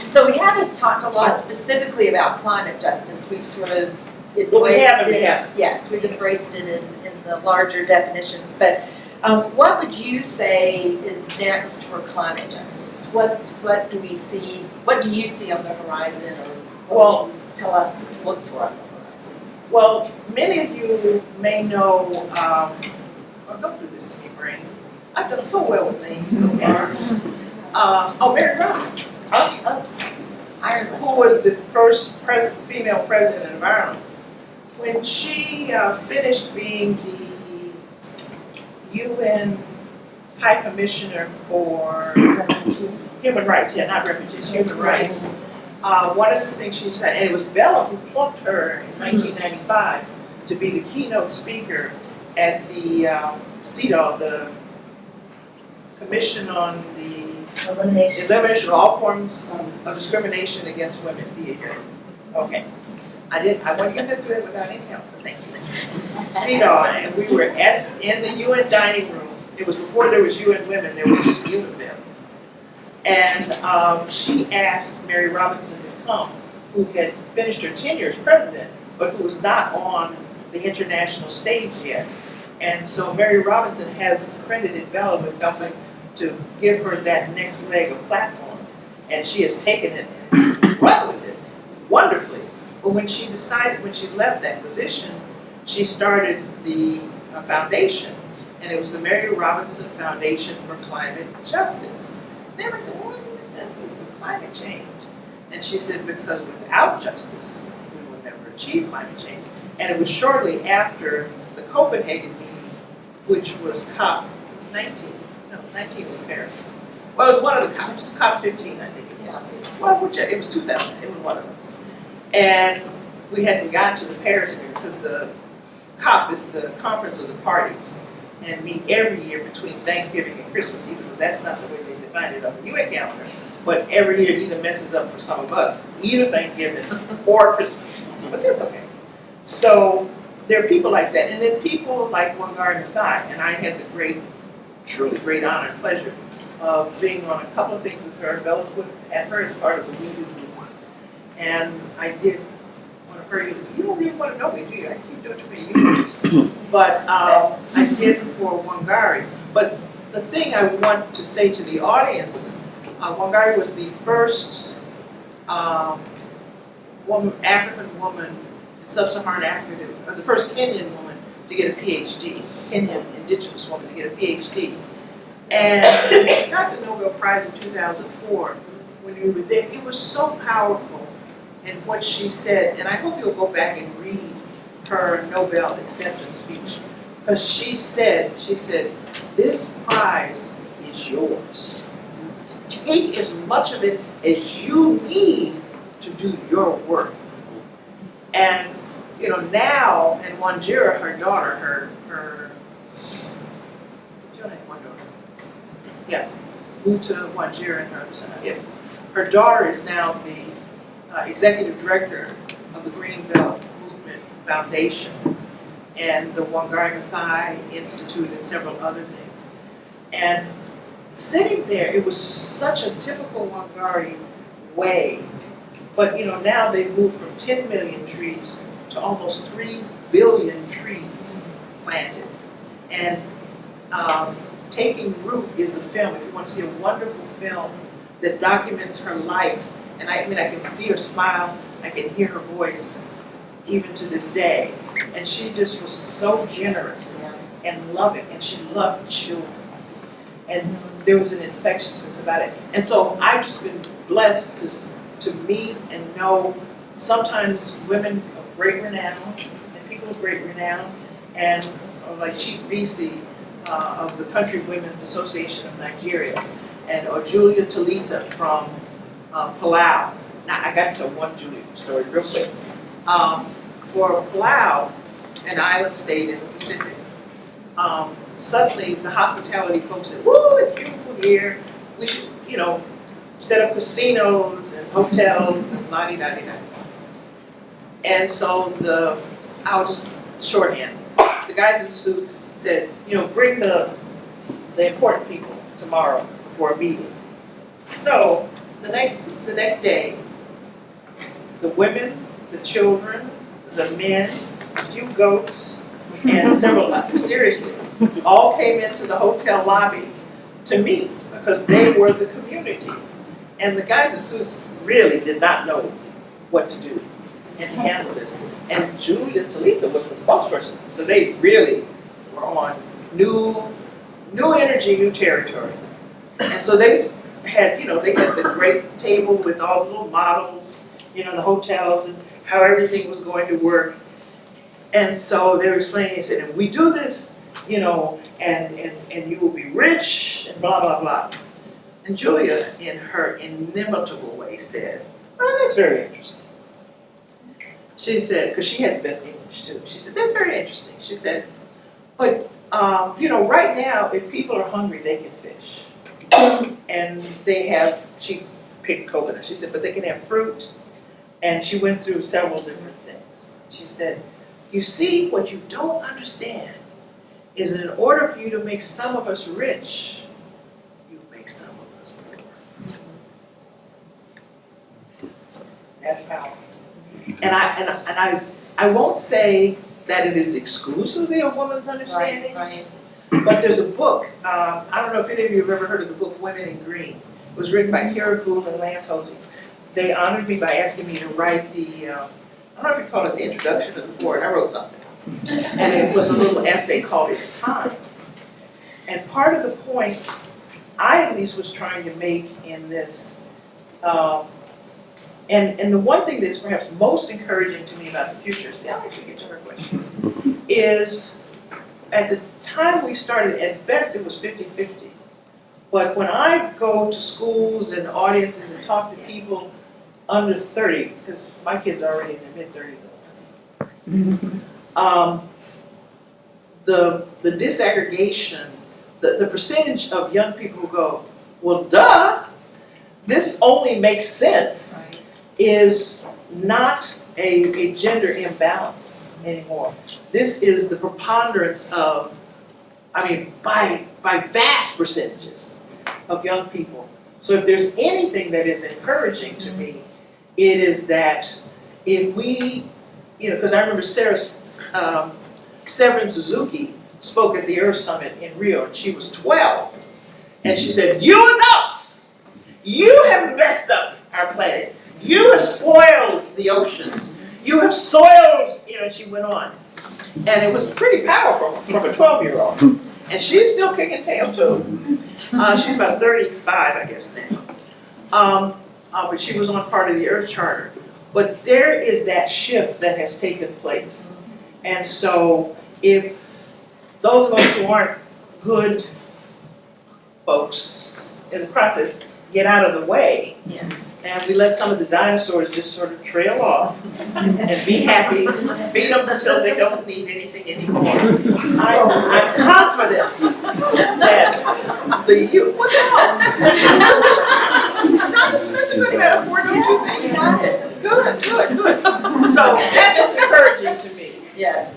So we haven't talked a lot specifically about climate justice. We've sort of Well, we embraced haven't, it. we haven't. Yes, we've embraced it in the larger definitions. But what would you say is next for climate justice? What do we see? What do you see on the horizon, or what would you tell us to look for on the horizon? Well, many of you may know, don't do this to me, Brain. I've done so well with names so far. Mary Robinson, Ireland. who was the first female president of Ireland. When she finished being the UN High Commissioner for Human Rights, not refugees, human rights, one of the things she said, and it was Bella who plucked her in 1995 to be the keynote speaker at the CEDAW, the Commission on the Elimination of All Forms of Discrimination Against Women, DAW. Okay. I want to get that through without any help, but thank you. CEDAW, and we were in the UN dining room. It was before there was UN Women, there was just UNIFEM. And she asked Mary Robinson to come, who had finished her tenure as president, but who was not on the international stage yet. And so Mary Robinson has credited Bella with helping to give her that next leg of platform. And she has taken it and run with it wonderfully. But when she left that position, she started the foundation. And it was the Mary Robinson Foundation for Climate Justice. And everybody said, well, what is justice with climate change? And she said, because without justice, we will never achieve climate change. And it was shortly after the Copenhagen meeting, which was COP 19. No, 19 was Paris. Well, it was one of the COPs, COP 15, I think it was. Well, it was 2000, it was one of those. And we hadn't gotten to the Paris agreement because the COP is the Conference of the Parties and meet every year between Thanksgiving and Christmas, even though that's not the way they define it on the UN calendar. But every year it either messes up for some of us, either Thanksgiving or Christmas. But that's okay. So there are people like that. And then people like Wangari Maathai, and I had the truly great honor and pleasure of being on a couple of things with her. Bella had her as part of the We Do one. And I did one of her, you don't really want to know me, do you? I keep doing too many eulogies. But I did for Wangari. But the thing I want to say to the audience, Wangari was the first African woman in sub-Saharan Africa, or the first Kenyan woman to get a PhD, Kenyan indigenous woman to get a PhD. And when she got the Nobel Prize in 2004, when we were there, it was so powerful in what she said, and I hope you'll go back and read her Nobel acceptance speech, because she said, this prize is yours. Take as much of it as you need to do your work. And now, and Wanjira, her daughter, you don't have one daughter. Yeah, Uta Wanjira and her son. Yeah. Her daughter is now the executive director of the Green Belt Movement Foundation and the Wangari Maathai Institute and several other things. And sitting there, it was such a typical Wangari way. But now they've moved from 10 million trees to almost 3 billion trees planted. And Taking Root is a film, if you want to see a wonderful film that documents her life. And I can see her smile, I can hear her voice, even to this day. And she just was so generous and loving, and she loved children. And there was an infectiousness about it. And so I've just been blessed to meet and know sometimes women of great renown and people of great renown, and like Chief BC of the Country Women's Association of Nigeria, and or Julia Talita from Palau. Now I got to tell one Julia story real quick. For Palau, an island state in the Pacific, suddenly the hospitality folks said, "Woo, it's beautiful here. We should, set up casinos and hotels and la-di-da-di-da." And so I'll just shorthand. The guys in suits said, bring the important people tomorrow for a meeting. So the next day, the women, the children, the men, a few goats, and several, seriously, all came into the hotel lobby to meet because they were the community. And the guys in suits really did not know what to do and to handle this. And Julia Talitha was the spokesperson. So they really were on new energy, new territory. And so they had, they had the great table with all the little models, the hotels and how everything was going to work. And so they were explaining, they said, if we do this, and you will be rich and blah, blah, blah. And Julia, in her inimitable way, said, "Oh, that's very interesting." She said, because she had the best English too, she said, "That's very interesting." She said, "But, right now, if people are hungry, they can fish. And they have," she picked coconut, she said, "but they can have fruit." And she went through several different things. She said, "You see, what you don't understand is in order for you to make some of us rich, you make some of us poor." That's powerful. And I won't say that it is exclusively a woman's understanding, Right. but there's a book, I don't know if any of you have ever heard of the book Women in Green. It was written by Kara Gould and Lance Hosey. They honored me by asking me to write I don't know if you call it the introduction of the board, I wrote something. And it was a little essay called It's Time. And part of the point I at least was trying to make in this, and the one thing that's perhaps most encouraging to me about the future, see, I'll actually get to her question, is at the time we started, at best it was 50-50. But when I go to schools and audiences and talk to people under 30, because my kids are already in their mid-30s, the disaggregation, the percentage of young people who go, "Well, duh, this only makes sense," is not a gender imbalance anymore. This is the preponderance of, by vast percentages of young people. So if there's anything that is encouraging to me, it is that if we, because I remember Severin Suzuki spoke at the Earth Summit in Rio, and she was 12. And she said, "You adults, you have messed up our planet. You have spoiled the oceans. You have soiled," and she went on. And it was pretty powerful from a 12-year-old. And she's still kicking tail too. She's about 35, I guess now. But she was on part of the Earth Charter. But there is that shift that has taken place. And so if those of us who aren't good folks in the process get out of the way, Yes. and we let some of the dinosaurs just sort of trail off and be happy, feed them until they don't need anything anymore. I'm confident that the youth, what's wrong? No, this is a good metaphor, don't you think? Good. So that's what's encouraging to me. Yes.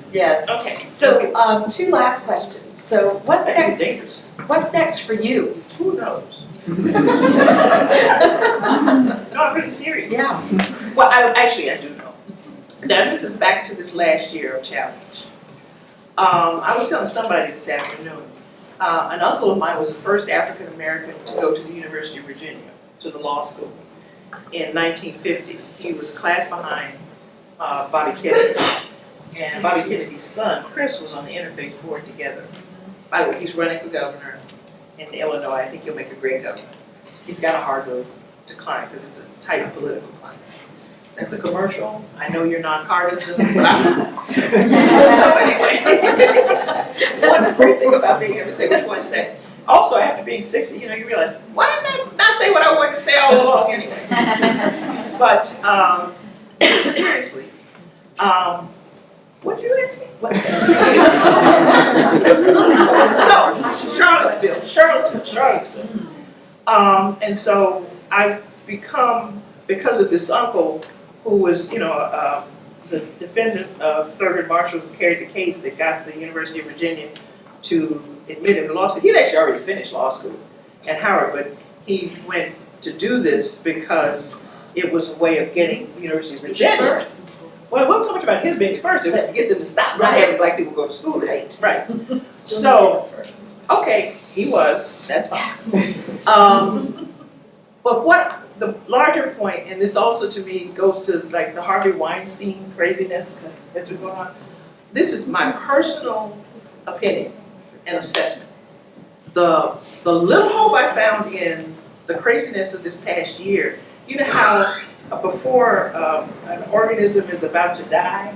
Okay. So, two last questions. So what's That'd be next? dangerous. What's next for you? Who knows? No, I'm really serious. Yeah. Well, I do know. Now, this is back to this last year of challenge. I was telling somebody this afternoon, an uncle of mine was the first African American to go to the University of Virginia, to the law school, in 1950. He was a class behind Bobby Kennedy. And Bobby Kennedy's son, Chris, was on the interfaith board together. By the way, he's running for governor in Illinois. I think he'll make a great governor. He's got a hard road to climb because it's a tight political climate. That's a commercial. I know you're nonpartisan, but I'm not. So anyway, one great thing about being able to say what you want to say. Also, after being 60, you realize, why did I not say what I wanted to say all along anyway? But seriously, What did you ask me? What's that? So, Charlottesville. And so I've become, because of this uncle who was, the defendant of Thurgood Marshall who carried the case that got the University of Virginia to admit him to law school. He'd actually already finished law school at Howard, but he went to do this because it was a way of getting the University of Virginia. First. Well, it wasn't so much about his being first, it was to get them to stop not having black people go to school there. Right. So, first. Okay, he was, that's fine. But what the larger point, and this also to me goes to like the Harvey Weinstein craziness that's been going on. This is my personal opinion and assessment. The little hope I found in the craziness of this past year, you know how before an organism is about to die,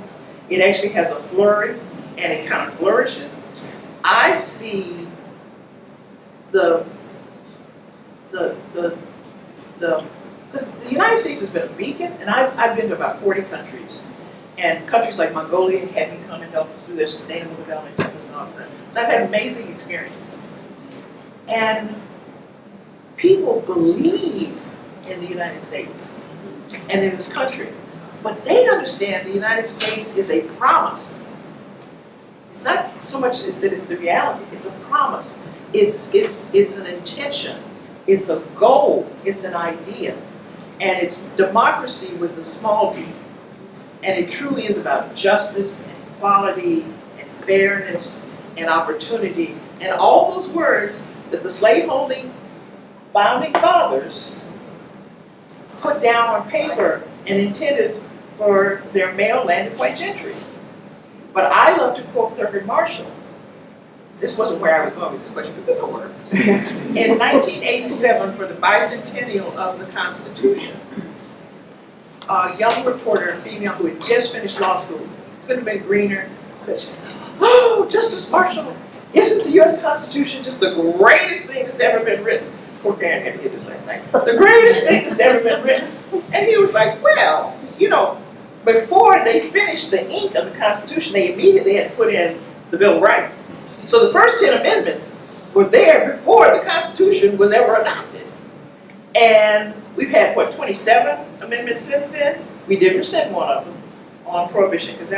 it actually has a flurry and it kind of flourishes. I see because the United States has been a beacon, and I've been to about 40 countries, and countries like Mongolia had me come and help through their sustainable development efforts and all of that. So I've had amazing experiences, and people believe in the United States and in this country, but they understand the United States is a promise. It's not so much that it's the reality; it's a promise. It's an intention. It's a goal, it's an idea, and it's democracy with the small d. And it truly is about justice and equality and fairness and opportunity and all those words that the slaveholding founding fathers put down on paper and intended for their male landed white gentry. But I love to quote Thurgood Marshall. This wasn't where I was going with this question, but this will work. In 1987, for the bicentennial of the Constitution, a young reporter, a female who had just finished law school, couldn't have been greener, because she said, "Oh, Justice Marshall, isn't the U.S. Constitution just the greatest thing that's ever been written?" Poor Karen had to hear this last night. The greatest thing that's ever been written. And he was like, well, before they finished the ink of the Constitution, they immediately had to put in the Bill of Rights. So the first 10 amendments were there before the Constitution was ever adopted. And we've had, 27 amendments since then? We did rescind one of them on prohibition, because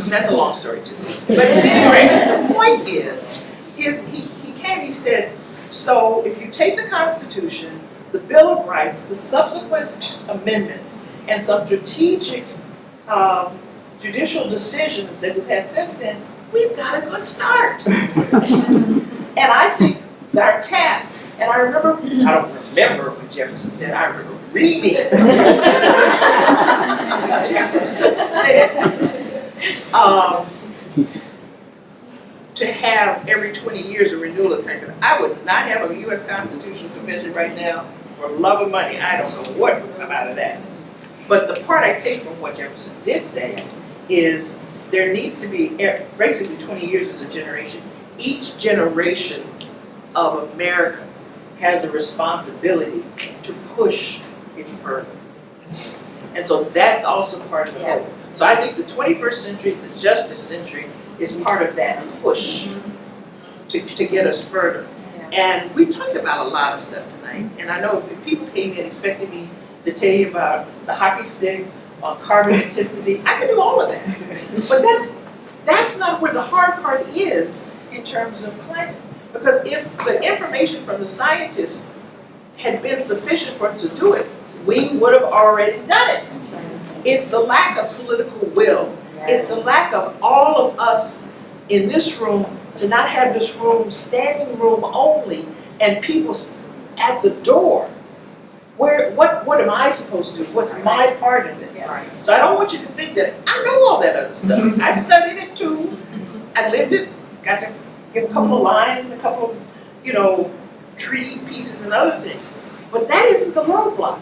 that's a long story too. But at any rate, the point is he said, so if you take the Constitution, the Bill of Rights, the subsequent amendments, and some strategic judicial decisions that we've had since then, we've got a good start. And I think our task, and I don't remember what Jefferson said, I remember reading what Jefferson said. To have every 20 years a renewal of curriculum. I would not have a U.S. Constitutional Convention right now for love of money. I don't know what would come out of that. But the part I take from what Jefferson did say is there needs to be, basically 20 years is a generation. Each generation of Americans has a responsibility to push it further. And so that's also part of the whole. So I think the 21st century, the justice century, is part of that push to get us further. And we talked about a lot of stuff tonight. And I know if people came in expecting me to tell you about the hockey stick, carbon intensity, I can do all of that. But that's not where the hard part is in terms of climate. Because if the information from the scientists had been sufficient for us to do it, we would have already done it. It's the lack of political will. It's the lack of all of us in this room to not have this room standing room only and people at the door. What am I supposed to do? What's my part in this? So I don't want you to think that I know all that other stuff. I studied it too. I lived it. Got to give a couple of lines and a couple of, treaty pieces and other things. But that isn't the roadblock.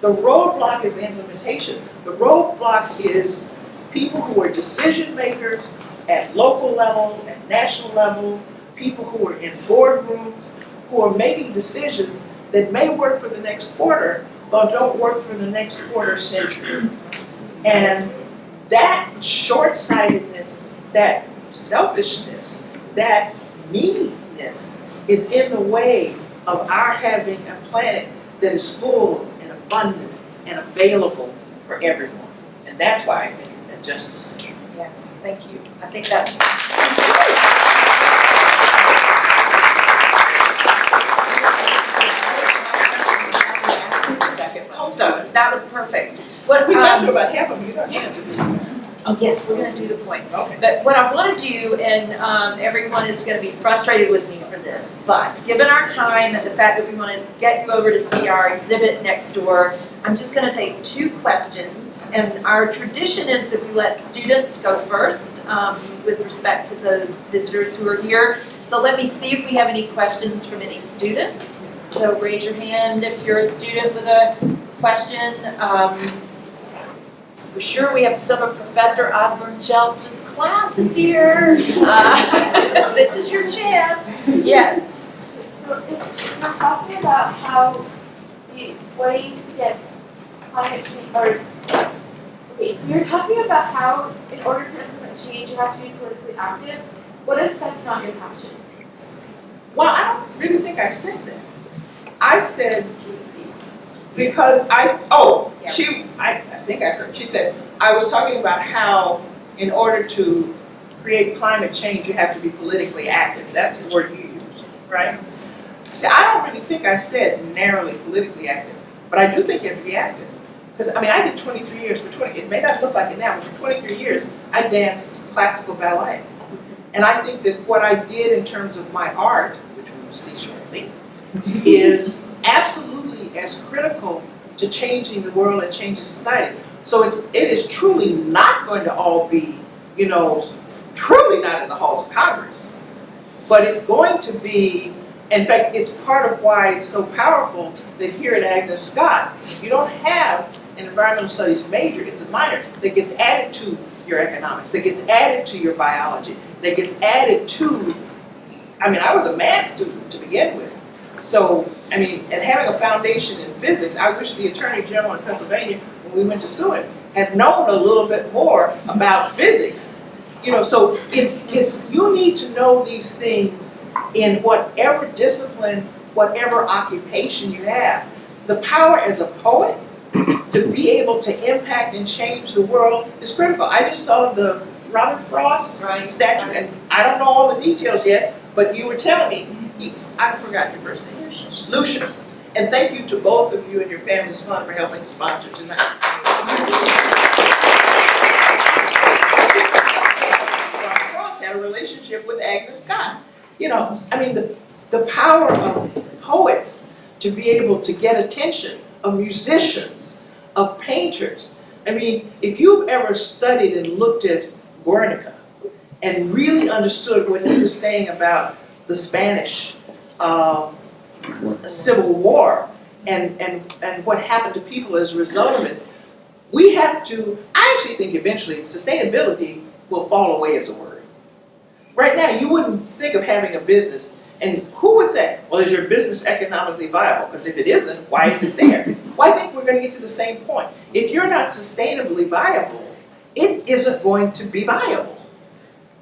The roadblock is implementation. The roadblock is people who are decision makers at local level, at national level, people who are in boardrooms, who are making decisions that may work for the next quarter, but don't work for the next quarter century. And that short-sightedness, that selfishness, that neediness is in the way of our having a planet that is full and abundant and available for everyone. And that's why I think that justice is true. Yes, thank you. I think that's. So that was perfect. What, We got to about half of you. oh yes, we're gonna do the point. Okay. But what I want to do, and everyone is going to be frustrated with me for this, but given our time and the fact that we want to get you over to see our exhibit next door, I'm just going to take 2 questions. And our tradition is that we let students go first with respect to those visitors who are here. So let me see if we have any questions from any students. So raise your hand if you're a student with a question. We're sure we have some of Professor Osborne-Jeltz's classes here. This is your chance. Yes. So if we're talking about how the ways to get climate change, or, okay, so you're talking about how in order to implement change you have to be politically active. What if that's not your passion? Well, I don't really think I said that. I said, because I think I heard, she said, I was talking about how in order to create climate change, you have to be politically active. That's the word you used, right? See, I don't really think I said narrowly politically active, but I do think you have to be active. Because, I mean, I did 23 years, it may not look like it now, but for 23 years, I danced classical ballet. And I think that what I did in terms of my art, which we will see shortly, is absolutely as critical to changing the world and changing society. So it is truly not going to all be, truly not in the halls of Congress, but it's going to be, in fact, it's part of why it's so powerful that here at Agnes Scott, you don't have an environmental studies major, it's a minor that gets added to your economics, that gets added to your biology, that gets added to, I was a math student to begin with. So, and having a foundation in physics, I wish the Attorney General in Pennsylvania, when we went to sue him, had known a little bit more about physics. So it's you need to know these things in whatever discipline, whatever occupation you have. The power as a poet to be able to impact and change the world is critical. I just saw the Robert Frost statue, and I don't know all the details yet, but you were telling me, I forgot your first name. Lucia. And thank you to both of you and your family's fund for helping to sponsor tonight. Robert Frost had a relationship with Agnes Scott. The power of poets to be able to get attention, of musicians, of painters. If you've ever studied and looked at Guernica and really understood what he was saying about the Spanish Civil War and what happened to people as a result of it, we have to, I actually think eventually sustainability will fall away as a word. Right now, you wouldn't think of having a business, and who would say, well, is your business economically viable? Because if it isn't, why is it there? Well, I think we're going to get to the same point. If you're not sustainably viable, it isn't going to be viable.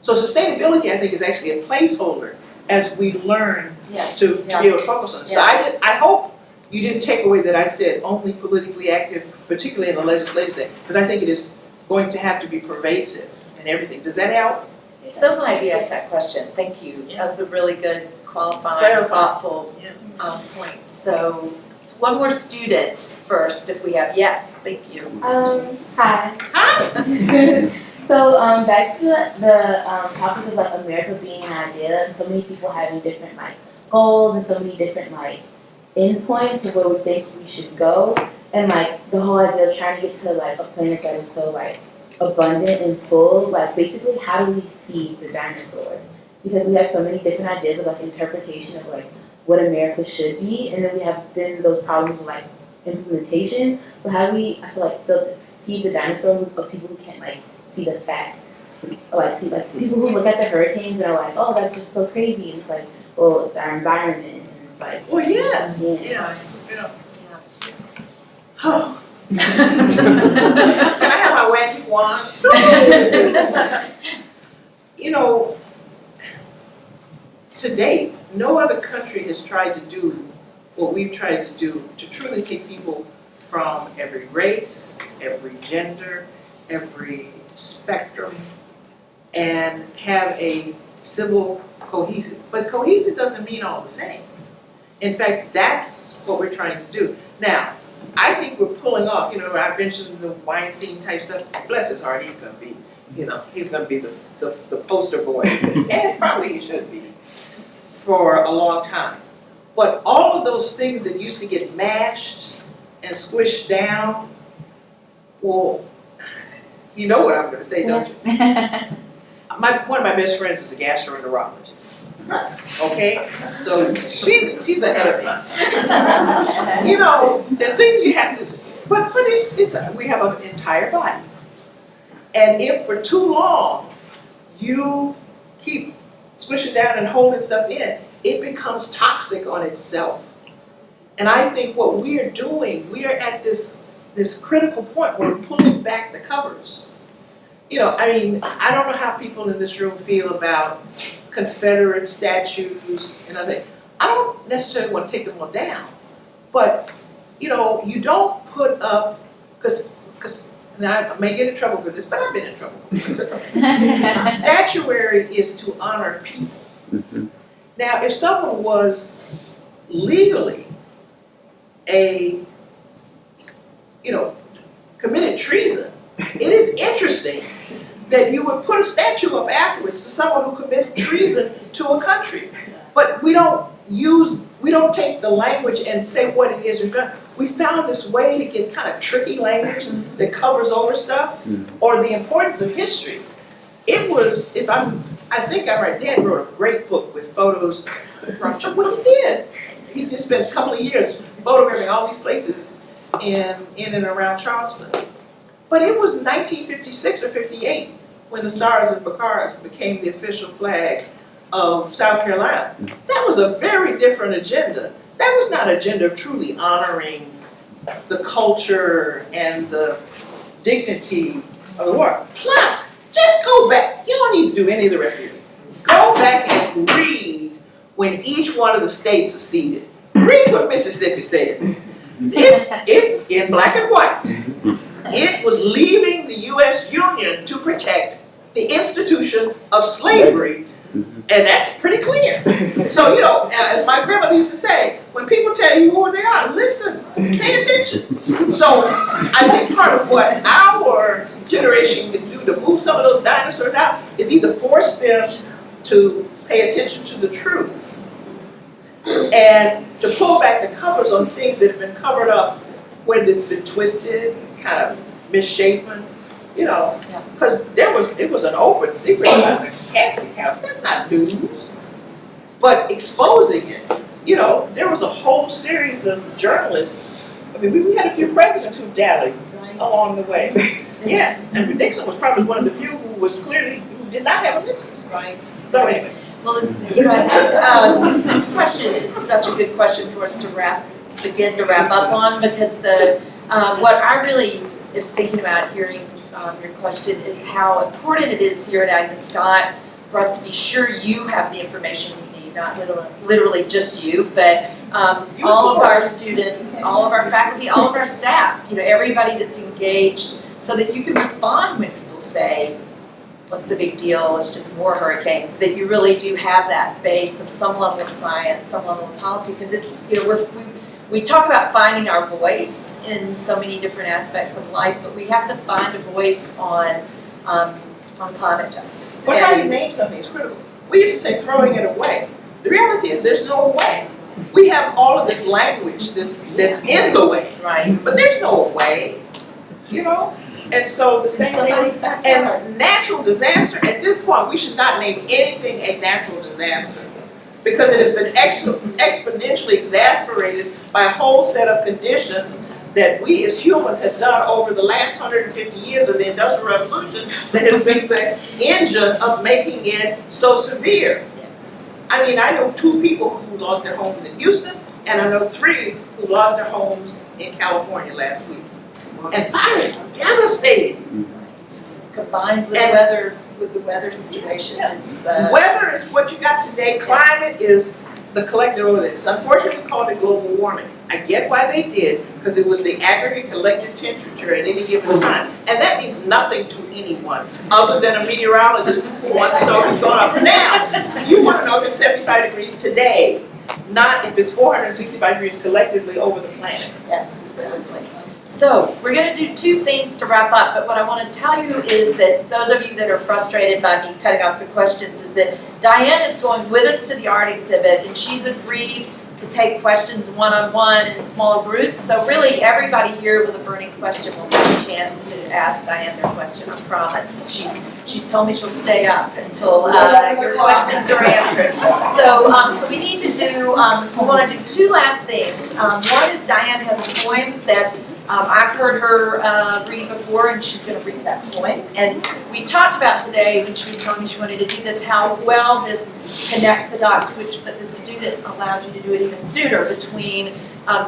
So sustainability, I think, is actually a placeholder as we learn to be able to focus on it. So I hope you didn't take away that I said only politically active, particularly in the legislative state, because I think it is going to have to be pervasive in everything. Does that help? So glad you asked that question. Thank you. That was a really good, qualifying, thoughtful point. So one more student first, if we have. Yes, thank you. Hi. Hi. So back to the topic of America being an idea, and so many people having different goals and so many different endpoints of where we think we should go, and the whole idea of trying to get to a planet that is so abundant and full. Basically, how do we feed the dinosaur? Because we have so many different ideas of interpretation of what America should be, and then we have those problems with implementation. So how do we, I feel feed the dinosaur of people who can't see the facts, or see people who look at the hurricanes and are oh, that's just so crazy, and it's well, it's our environment, and it's well, yes, yeah. Oh. Can I have my my magic wand. You know, to date, no other country has tried to do what we've tried to do to truly take people from every race, every gender, every spectrum, and have a civil cohesive. But cohesive doesn't mean all the same. In fact, that's what we're trying to do. Now, I think we're pulling off, you know, I mentioned the Weinstein type stuff. Bless his heart, he's gonna be, you know, he's gonna be the poster boy, and probably he should be, for a long time. But all of those things that used to get mashed and squished down, well, you know what I'm gonna say, don't you? One of my best friends is a gastroenterologist. Okay, so she's ahead of me. You know, the things you have to, but we have an entire body, and if for too long you keep squishing down and holding stuff in, it becomes toxic on itself. And I think what we are doing, we are at this critical point where we're pulling back the covers. You know, I mean, I don't know how people in this room feel about Confederate statues and other things. I don't necessarily want to take them all down, but you know, you don't put up, because I may get in trouble for this, but I've been in trouble for this. That's okay. Statuary is to honor people. Now, if someone was legally committed treason, it is interesting that you would put a statue up afterwards to someone who committed treason to a country. But we don't take the language and say what it is we've done. We found this way to get kind of tricky language that covers over stuff, or the importance of history. It was, I think I'm right, Dad wrote a great book with photos from, well, he did. He just spent a couple of years photographing all these places in and around Charleston. But it was 1956 or 58 when the Stars and Bars became the official flag of South Carolina. That was a very different agenda. That was not an agenda of truly honoring the culture and the dignity of the war. Plus, just go back. You don't need to do any of the rest of this. Go back and read when each one of the states seceded. Read what Mississippi said. It's in black and white. It was leaving the U.S. Union to protect the institution of slavery. And that's pretty clear. So, you know, as my grandmother used to say, when people tell you who they are, listen, pay attention. So I think part of what our generation can do to move some of those dinosaurs out is either force them to pay attention to the truth and to pull back the covers on things that have been covered up when it's been twisted, kind of misshapen. You know, because it was an open secret about the casting couch. That's not news. But exposing it, you know, there was a whole series of journalists. I mean, we had a few presidents who dallied along the way. Yes, and Nixon was probably one of the few who did not have a mistress. Right. So anyway. Well, you know, this question is such a good question for us to begin to wrap up on, because what I really am thinking about hearing your question is how important it is here at Agnes Scott for us to be sure you have the information you need, not literally just you, but all of our students, all of our faculty, all of our staff, you know, everybody that's engaged, so that you can respond when people say, what's the big deal, it's just more hurricanes, that you really do have that base of some level of science, some level of policy, because it's, you know, we talk about finding our voice in so many different aspects of life, but we have to find a voice on climate justice. But how you name something is critical. We used to say throwing it away. The reality is there's no way. We have all of this language that's in the way. Right. But there's no way, you know? And so the same thing, and natural disaster, at this point, we should not name anything a natural disaster, because it has been exponentially exasperated by a whole set of conditions that we as humans have done over the last 150 years of the Industrial Revolution that has been the engine of making it so severe. Yes. I mean, I know 2 people who lost their homes in Houston, and I know 3 who lost their homes in California last week. And fire is devastating. combined with And- the weather situation, Yeah. it's, Weather is what you got today, climate is the collective of it. It's unfortunately called it global warming. I get why they did, because it was the aggregate collective temperature at any given time. And that means nothing to anyone, other than a meteorologist who wants to know if it's going up or down. You want to know if it's 75 degrees today, not if it's 465 degrees collectively over the planet. yes, exactly. So, we're gonna do two things to wrap up, but what I wanna tell you is that those of you that are frustrated by me cutting off the questions is that Dianne is going with us to the art exhibit, and she's agreed to take questions one-on-one in small groups. So really, everybody here with a burning question will have a chance to ask Dianne their question, I promise. She's told me she'll stay up until your questions are answered. So we need to do, we wanna do two last things. One is Dianne has a poem that I've heard her read before, and she's going to read that poem. And we talked about today, when she was telling me she wanted to do this, how well this connects the dots, but the student allowed you to do it even sooner, between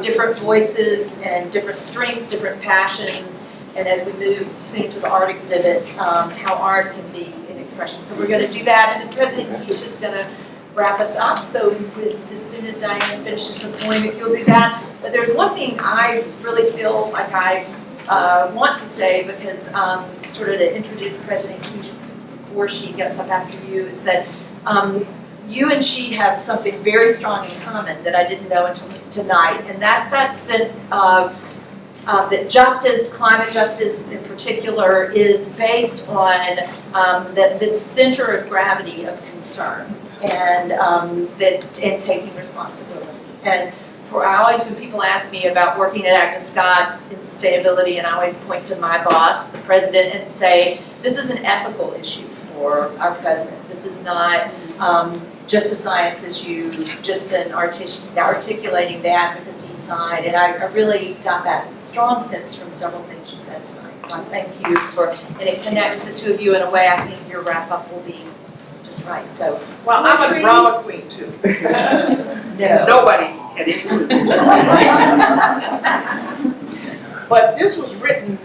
different voices and different strengths, different passions, and as we move soon to the art exhibit, how art can be an expression. So we're going to do that, and then President Keisha is going to wrap us up. So as soon as Dianne finishes the poem, if you'll do that. But there's one thing I really feel like I want to say, because sort of to introduce President Keisha before she gets up after you, is that you and she have something very strong in common that I didn't know until tonight, and that's that sense of that justice, climate justice in particular, is based on this center of gravity of concern, and and taking responsibility. And I always, when people ask me about working at Agnes in sustainability, and I always point to my boss, the president, and say, this is an ethical issue for our president. This is not just a science issue, just an articulating the advocacy side. And I really got that strong sense from several things you said tonight. So I thank you and it connects the two of you in a way I think your wrap up will be just right. So, Well, I'm a drama queen too. no. Nobody had any clue. But this was written,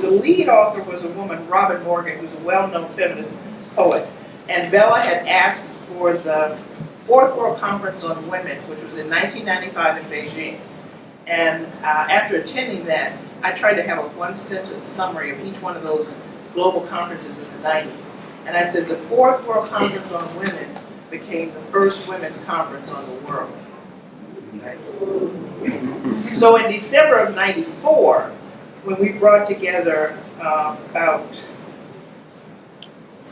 the lead author was a woman, Robin Morgan, who's a well-known feminist poet. And Bella had asked for the Fourth World Conference on Women, which was in 1995 in Beijing. And after attending that, I tried to have a one-sentence summary of each one of those global conferences in the 90s. And I said the Fourth World Conference on Women became the first women's conference on the world. Right? So in December of '94, when we brought together about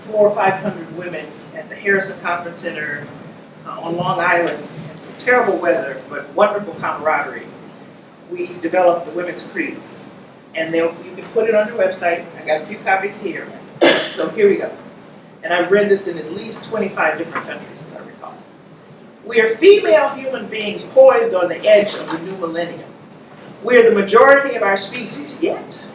400 or 500 women at the Harrison Conference Center on Long Island, and for terrible weather but wonderful camaraderie, we developed the Women's Creed. And you can put it on your website. I got a few copies here. So here we go. And I've read this in at least 25 different countries, as I recall. We are female human beings poised on the edge of the new millennium. We are the majority of our species, yet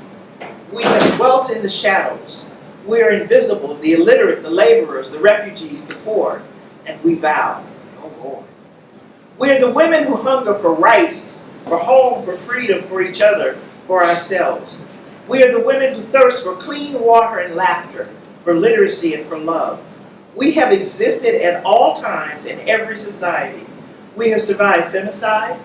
we have dwelt in the shadows. We are invisible, the illiterate, the laborers, the refugees, the poor, and we vow no more. We are the women who hunger for rice, for home, for freedom, for each other, for ourselves. We are the women who thirst for clean water and laughter, for literacy and for love. We have existed at all times in every society. We have survived femicide.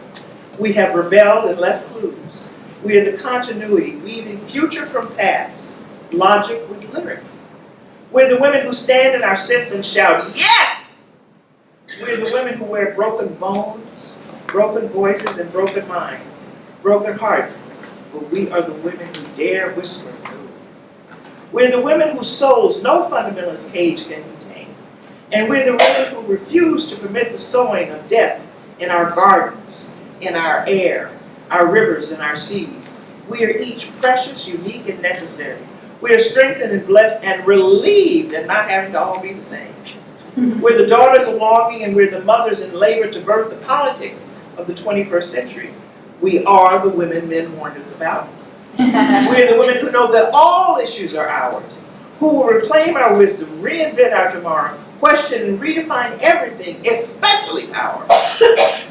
We have rebelled and left clues. We are the continuity, weaving future from past, logic with lyric. We're the women who stand in our sense and shout, yes! We're the women who wear broken bones, broken voices, and broken minds, broken hearts. But we are the women who dare whisper no. We're the women whose souls no fundamentalist cage can contain. And we're the women who refuse to permit the sowing of death in our gardens, in our air, our rivers, and our seas. We are each precious, unique, and necessary. We are strengthened and blessed and relieved at not having to all be the same. We're the daughters of longing, and we're the mothers in labor to birth the politics of the 21st century. We are the women men warned us about. We're the women who know that all issues are ours, who will reclaim our wisdom, reinvent our tomorrow, question and redefine everything, especially power.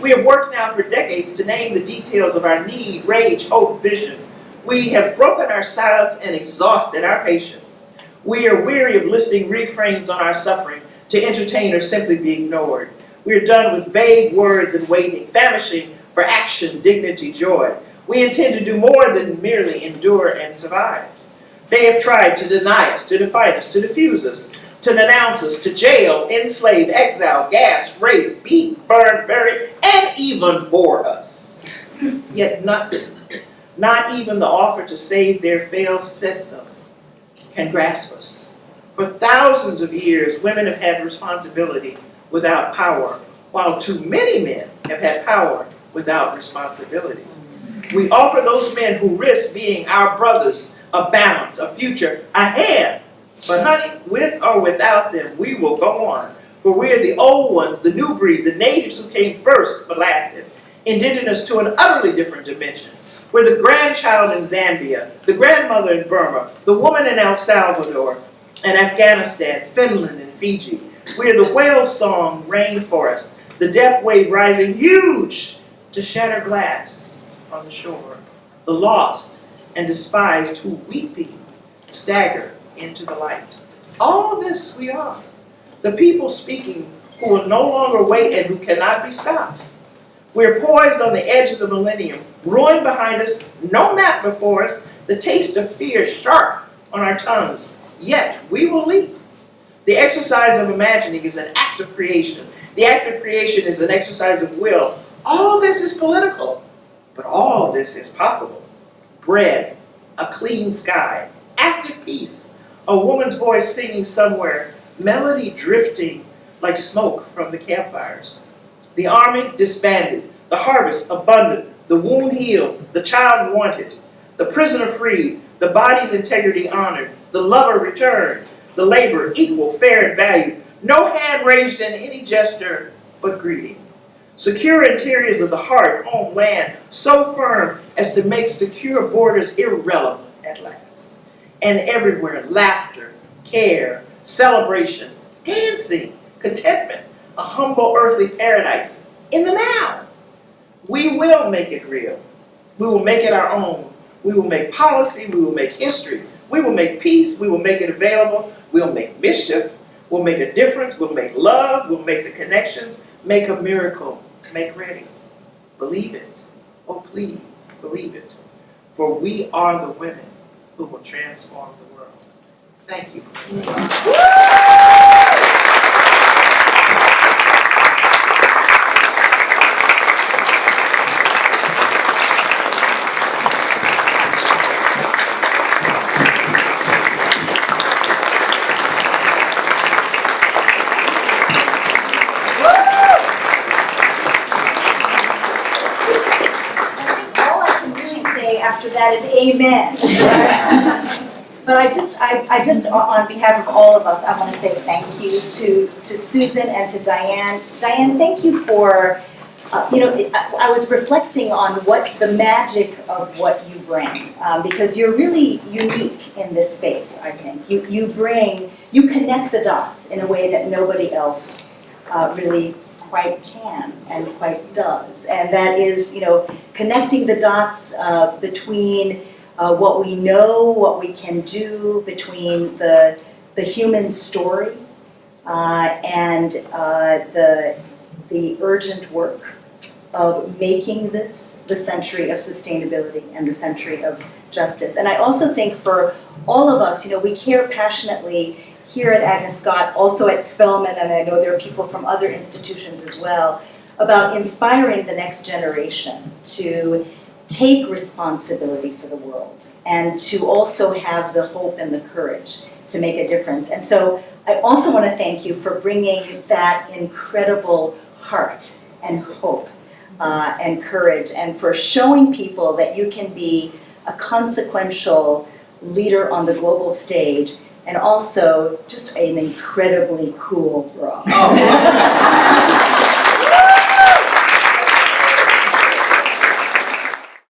We have worked now for decades to name the details of our need, rage, hope, vision. We have broken our silence and exhausted our patience. We are weary of listing refrains on our suffering to entertain or simply be ignored. We are done with vague words and waiting, famishing for action, dignity, joy. We intend to do more than merely endure and survive. They have tried to deny us, to define us, to diffuse us, to denounce us, to jail, enslave, exile, gas, rape, beat, burn, bury, and even bore us. Yet nothing, not even the offer to save their failed system, can grasp us. For thousands of years, women have had responsibility without power, while too many men have had power without responsibility. We offer those men who risk being our brothers a balance, a future, a hand. But honey, with or without them, we will go on. For we're the old ones, the new breed, the natives who came first but lasted, indigenous to an utterly different dimension. We're the grandchild in Zambia, the grandmother in Burma, the woman in El Salvador and Afghanistan, Finland and Fiji. We're the whale song rainforest, the depth wave rising huge to shatter glass on the shore, the lost and despised who weeping stagger into the light. All this we are, the people speaking who will no longer wait and who cannot be stopped. We're poised on the edge of the millennium, ruin behind us, no map before us, the taste of fear sharp on our tongues, yet we will leap. The exercise of imagining is an act of creation. The act of creation is an exercise of will. All this is political, but all this is possible. Bread, a clean sky, active peace, a woman's voice singing somewhere, melody drifting like smoke from the campfires. The army disbanded, the harvest abundant, the wound healed, the child wanted, the prisoner freed, the body's integrity honored, the lover returned, the labor equal, fair, and valued, no hand raised in any gesture but greeting. Secure interiors of the heart, home, land, so firm as to make secure borders irrelevant at last. And everywhere, laughter, care, celebration, dancing, contentment, a humble earthly paradise in the now. We will make it real. We will make it our own. We will make policy. We will make history. We will make peace. We will make it available. We'll make mischief. We'll make a difference. We'll make love. We'll make the connections. Make a miracle. Make ready. Believe it. Oh, please believe it. For we are the women who will transform the world. Thank you. After that is amen. But I just, on behalf of all of us, I want to say thank you to Susan and to Dianne. Dianne, thank you for, I was reflecting on what the magic of what you bring, because you're really unique in this space, I think. You connect the dots in a way that nobody else really quite can and quite does, and that is, connecting the dots between what we know, what we can do, between the human story and the urgent work of making this the century of sustainability and the century of justice. And I also think for all of us, we care passionately here at Agnes Scott, also at Spelman, and I know there are people from other institutions as well, about inspiring the next generation to take responsibility for the world and to also have the hope and the courage to make a difference. And so I also want to thank you for bringing that incredible heart and hope and courage, and for showing people that you can be a consequential leader on the global stage and also just an incredibly cool girl.